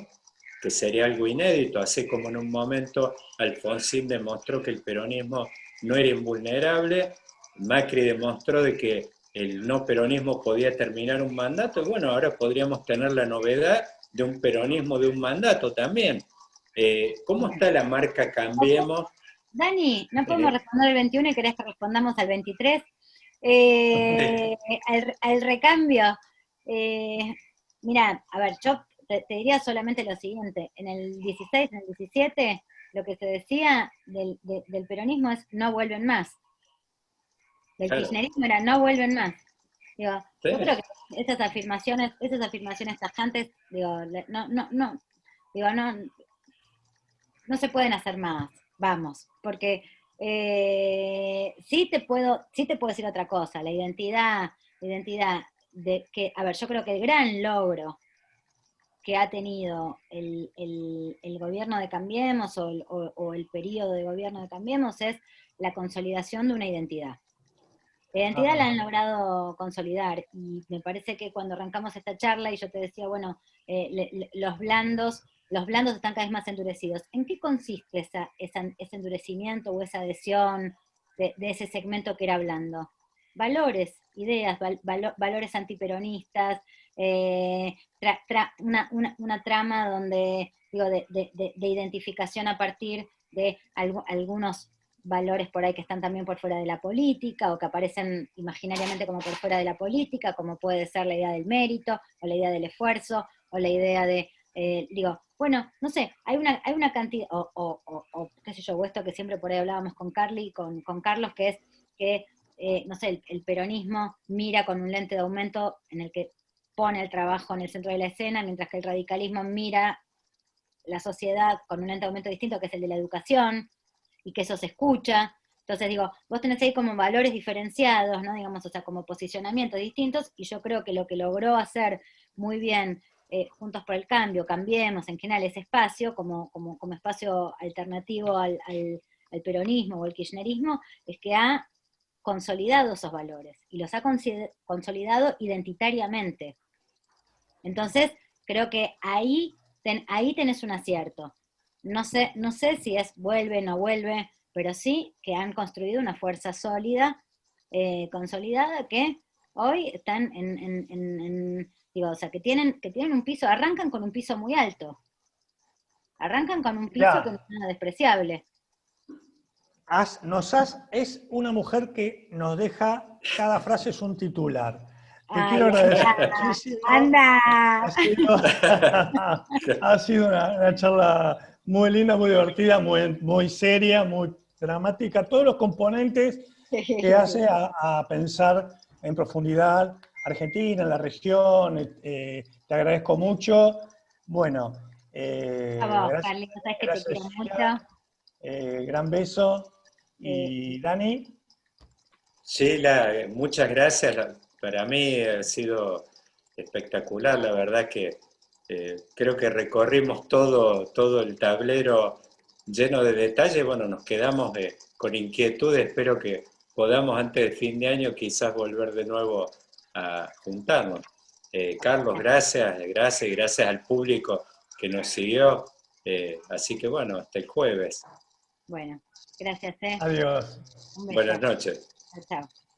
que sería algo inédito, así como en un momento Alfonsín demostró que el peronismo no era invulnerable, Macri demostró de que el no peronismo podía terminar un mandato, y bueno, ahora podríamos tener la novedad de un peronismo de un mandato también. ¿Cómo está la marca Cambiemos? Dani, no podemos Eh, responder el 21 y querés que respondamos al 23. Eh, al recambio. Eh, Mira, a ver, yo te diría solamente lo siguiente. En el 16, en el 17, lo que se decía del peronismo es no vuelven más. Del claro, kirchnerismo era no vuelven más. Digo, sí, yo creo que esas afirmaciones tajantes, digo, digo, no se pueden hacer más, vamos, porque sí te puedo decir otra cosa, la identidad de que, a ver, yo creo que el gran logro que ha tenido el gobierno de Cambiemos o el periodo de gobierno de Cambiemos es la consolidación de una identidad. La identidad la Ajá. han logrado consolidar y me parece que cuando arrancamos esta charla y yo te decía, bueno, los blandos están cada vez más endurecidos. ¿En qué consiste ese endurecimiento o esa adhesión de ese segmento que era blando? Valores, ideas, valores antiperonistas, una trama donde, digo, de identificación a partir de algunos valores por ahí que están también por fuera de la política o que aparecen imaginariamente como por fuera de la política, como puede ser la idea del mérito o la idea del esfuerzo o la idea de, digo, bueno, no sé, hay una cantidad, o qué sé yo, o esto que siempre por ahí hablábamos con Carly, con Carlos, que es que, no sé, el peronismo mira con un lente de aumento en el que pone el trabajo en el centro de la escena, mientras que el radicalismo mira la sociedad con un lente de aumento distinto, que es el de la educación, y que eso se escucha. Entonces digo, vos tenés ahí como valores diferenciados, ¿no? Digamos, o sea, como posicionamientos distintos, y yo creo que lo que logró hacer muy bien Juntos por el Cambio, Cambiemos, en general ese espacio, como espacio alternativo al peronismo o al kirchnerismo, es que ha consolidado esos valores, y los ha consolidado identitariamente. Entonces, creo que ahí tenés un acierto. No sé si es vuelve o no vuelve, pero sí que han construido una fuerza sólida, consolidada, que hoy están digo, o sea, que tienen un piso, arrancan con un piso muy alto, arrancan con un piso que no Mirá, es nada despreciable. es una mujer que nos deja, cada frase es un titular. Te Ay, quiero agradecer anda, muchísimo. anda. Ha sido una charla muy linda, muy divertida, muy seria, muy dramática. Todos los componentes que hace a pensar en profundidad Argentina, la región. Te agradezco mucho. Bueno, A vos, gracias, Carlitos, sabes que te gracias quiero Sheila. mucho. Gran beso. Eh, Y Dani. Sheila, muchas gracias. Para mí ha sido espectacular, la verdad que creo que recorrimos todo el tablero lleno de detalles. Bueno, nos quedamos con inquietud. Espero que podamos antes de fin de año quizás volver de nuevo a juntarnos. Carlos, gracias y gracias al público que nos siguió. Así que bueno, hasta el jueves. bueno, gracias, Adiós. Un beso. Buenas noches. Chao, chao.